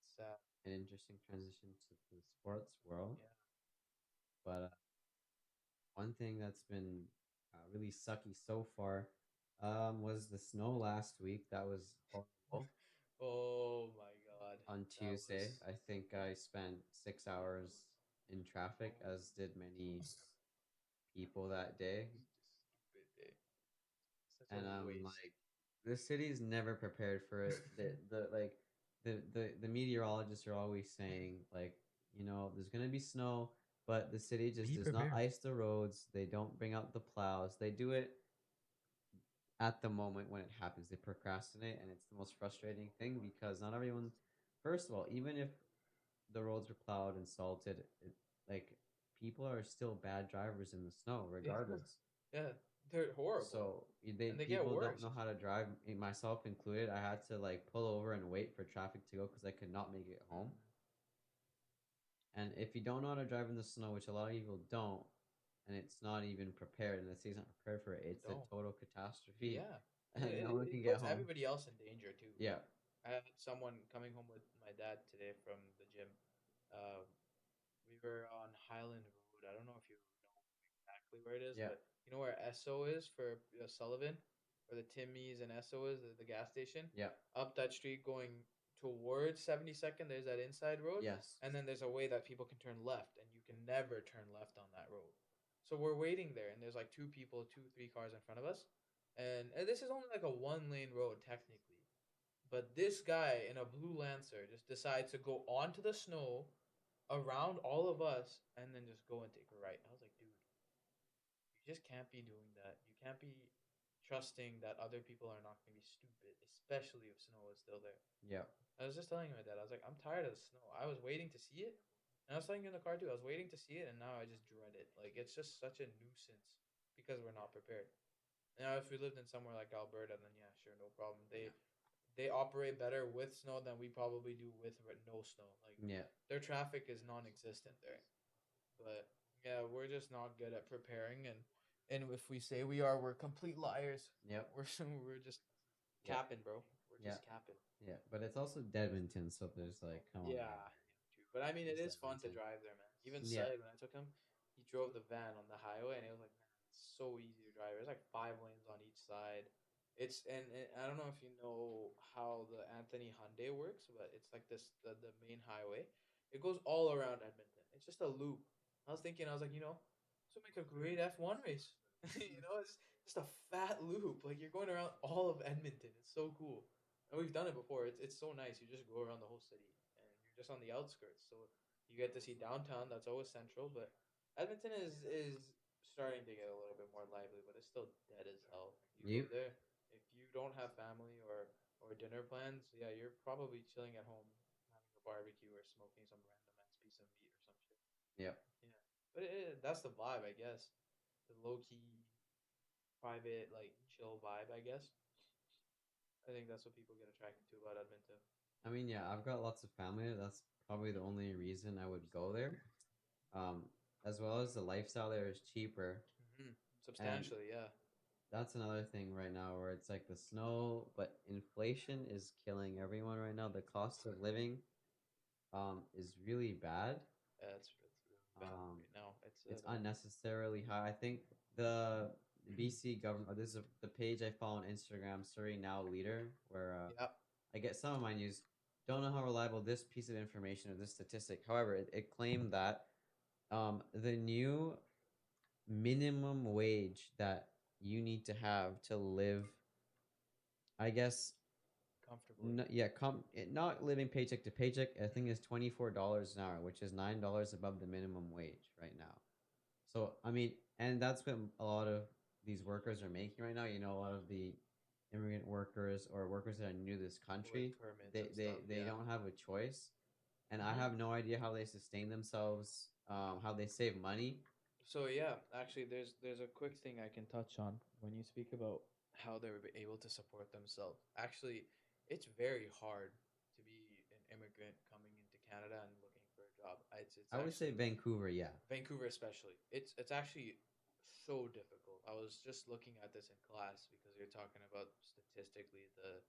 S1: It's sad.
S2: be an interesting transition to the sports world.
S1: Yeah.
S2: But one thing that's been really sucky so far was the snow last week. That was horrible.
S1: Oh my God,
S2: On
S1: that
S2: Tuesday,
S1: was
S2: I think I spent 6 hours in traffic, as did many people that day.
S1: such a stupid day. Such a
S2: And I'm
S1: waste.
S2: like, the city's never prepared for it. The like the meteorologists are always saying like, there's gonna be snow, but the city just
S1: Be
S2: does not
S1: prepared.
S2: ice the roads. They don't bring out the plows. They do it at the moment when it happens. They procrastinate, and it's the most frustrating thing because not everyone. First of all, even if the roads are plowed and salted, like people are still bad drivers in the snow,
S1: Yeah,
S2: regardless.
S1: yeah, they're horrible,
S2: So they
S1: and they get
S2: people don't
S1: worse.
S2: know how to drive, myself included. I had to like pull over and wait for traffic to go because I could not make it home. And if you don't know how to drive in the snow, which a lot of people don't, and it's not even prepared, and the city's not prepared for it,
S1: They
S2: it's a
S1: don't.
S2: total catastrophe,
S1: Yeah, and
S2: and no one
S1: it
S2: can get
S1: puts
S2: home.
S1: everybody else in danger too.
S2: Yeah,
S1: I had someone coming home with my dad today from the gym. Uh, we were on Highland Road. I don't know if you know exactly where it is,
S2: yeah,
S1: but you know where Esso is for Sullivan, where the Timmy's and Esso is, the gas station.
S2: yeah,
S1: Up that street going towards 72nd, there's that inside road,
S2: yes,
S1: and then there's a way that people can turn left, and you can never turn left on that road. So we're waiting there, and there's like two people, two, three cars in front of us, and this is only like a one-lane road technically, but this guy in a blue Lancer just decides to go onto the snow around all of us and then just go and take a right. I was like, dude, you just can't be doing that. You can't be trusting that other people are not going to be stupid, especially if snow is still there.
S2: yeah,
S1: I was just telling him that. I was like, I'm tired of the snow. I was waiting to see it. And I was telling you in the car too. I was waiting to see it, and now I just dread it. Like, it's just such a nuisance because we're not prepared. Now, if we lived in somewhere like Alberta, then yeah, sure, no problem. They operate better with snow than we probably do with no snow. Like
S2: yeah,
S1: their traffic is non-existent there. But Yeah, we're just not good at preparing, and if we say we are, we're complete liars.
S2: Yep.
S1: We're we're just
S2: Yep.
S1: capping, bro. We're
S2: Yeah.
S1: just capping.
S2: Yeah. But it's also Edmonton, so there's like, come on, man.
S1: Yeah, true. But I mean, it
S2: It's
S1: is fun to
S2: Edmonton.
S1: drive there, man. Even
S2: Yeah.
S1: Syed, when I took him, he drove the van on the highway, and it was like, man, it's so easy to drive. There's like 5 lanes on each side. It's and I don't know if you know how the Anthony Hyundai works, but it's like this the main highway. It goes all around Edmonton. It's just a loop. I was thinking, I was like, this would make a great F1 race. It's just a fat loop. Like you're going around all of Edmonton. It's so cool. And we've done it before. It's so nice. You just go around the whole city, and you're just on the outskirts. So you get to see downtown. That's always central, but Edmonton is starting to get a little bit more lively, but it's still dead as hell. You go
S2: You?
S1: there, if you don't have family or dinner plans, yeah, you're probably chilling at home, having a barbecue or smoking some random ass piece of meat or some shit.
S2: Yep.
S1: Yeah, but that's the vibe, I guess. The low key, private, like chill vibe, I guess. I think that's what people get attracted to about Edmonton.
S2: I mean, yeah, I've got lots of family. That's probably the only reason I would go there. Um, as well as the lifestyle there is cheaper.
S1: Hmm.
S2: And
S1: Substantially, yeah.
S2: that's another thing right now where it's like the snow, but inflation is killing everyone right now. The cost of living is really bad.
S1: Yeah, it's really bad
S2: Um,
S1: right now. It's
S2: it's unnecessarily high. I think the BC government, this is the page I follow on Instagram, Surrey Now Leader, where
S1: yeah.
S2: I get some of my news. Don't know how reliable this piece of information or this statistic. However, it claimed that the new minimum wage that you need to have to live, I guess,
S1: Comfortably.
S2: yeah, not living paycheck to paycheck. I think is $24 an hour, which is $9 above the minimum wage right now. So I mean, and that's what a lot of these workers are making right now. A lot of the immigrant workers or workers that are new to this country,
S1: With permits
S2: they
S1: and
S2: they
S1: stuff.
S2: they
S1: Yeah.
S2: don't have a choice, and I
S1: Hmm.
S2: have no idea how they sustain themselves, how they save money.
S1: So yeah, actually, there's a quick thing I can touch on when you speak about how they were able to support themselves. Actually, it's very hard to be an immigrant coming into Canada and looking for a job. It's
S2: I would say
S1: actually
S2: Vancouver, yeah,
S1: Vancouver especially. It's actually so difficult. I was just looking at this in class because you're talking about statistically the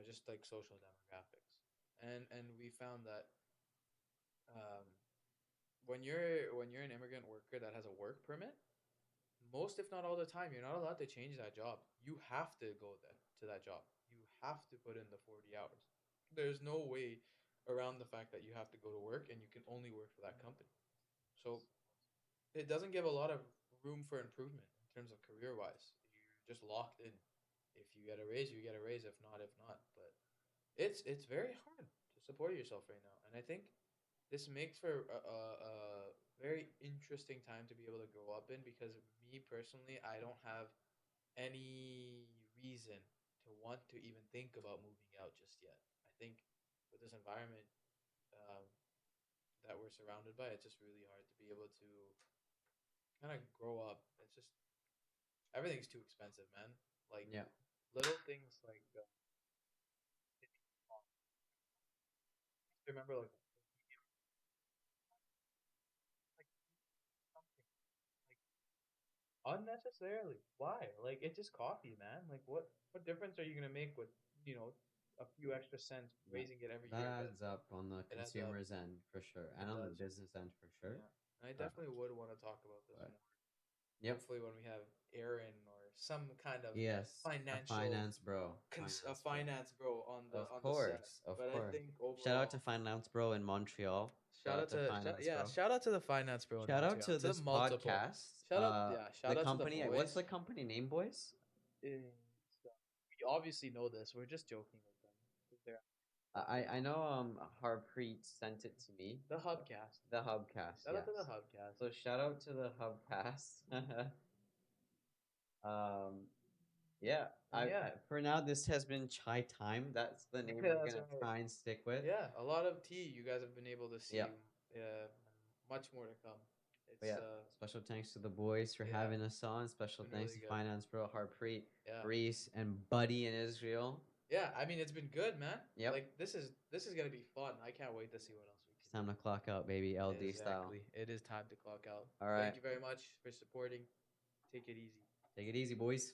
S1: just like social demographics, and we found that um, when you're an immigrant worker that has a work permit, most if not all the time, you're not allowed to change that job. You have to go there to that job. You have to put in the 40 hours. There's no way around the fact that you have to go to work and you can only work for that company. So it doesn't give a lot of room for improvement in terms of career wise. You're just locked in. If you get a raise, you get a raise. If not, if not. But it's very hard to support yourself right now, and I think this makes for a very interesting time to be able to grow up in because me personally, I don't have any reason to want to even think about moving out just yet. I think with this environment um, that we're surrounded by, it's just really hard to be able to kind of grow up. It's just everything's too expensive, man. Like
S2: yeah.
S1: little things like I remember like something like unnecessarily. Why? Like it's just coffee, man. Like what difference are you gonna make with you know a few extra cents
S2: Yeah,
S1: raising it every
S2: that
S1: year? But
S2: adds up on the
S1: it adds up.
S2: consumer's end for sure, and
S1: It
S2: on the
S1: does.
S2: business end for sure.
S1: Yeah, and I
S2: Uh,
S1: definitely would want to talk about this
S2: but
S1: more.
S2: yep,
S1: Hopefully, when we have Aaron or some kind of
S2: yes, a
S1: financial
S2: finance bro,
S1: a
S2: finance bro.
S1: finance bro
S2: Of
S1: on the set.
S2: course, of
S1: But I
S2: course.
S1: think
S2: Shout out to
S1: overall,
S2: finance bro in Montreal. Shout out to finance bro.
S1: shout out to the finance bro in
S2: Shout out
S1: Montreal,
S2: to
S1: to the
S2: this
S1: multiple.
S2: podcast.
S1: Shout out, yeah,
S2: The
S1: shout out to the
S2: company. What's the
S1: boys.
S2: company name, boys?
S1: So we obviously know this. We're just joking with them. 'Cause they're
S2: I know Harpreet sent it to me.
S1: the Hubcast.
S2: The Hubcast,
S1: Shout out to the
S2: yes.
S1: Hubcast.
S2: So shout out to the Hubcast. um, yeah.
S1: And yeah,
S2: For now this has been Chai Time. That's the name
S1: yeah,
S2: we're
S1: that's
S2: gonna
S1: right.
S2: try and stick with.
S1: Yeah, a lot of tea you guys have been able to
S2: Yeah.
S1: see. Yeah, much more to come.
S2: But
S1: It's
S2: yeah. Special thanks to the boys for
S1: yeah,
S2: having us on. Special
S1: been
S2: thanks
S1: really
S2: to
S1: good.
S2: Finance Bro, Harpreet,
S1: Yeah.
S2: Reese, and Buddy in Israel.
S1: Yeah, I mean it's been good, man.
S2: Yep.
S1: Like this is gonna be fun. I can't wait to see what else we can
S2: It's time to clock out, baby. LD style.
S1: Exactly. It is time to clock out.
S2: All right.
S1: Thank you very much for supporting. Take it easy.
S2: Take it easy, boys.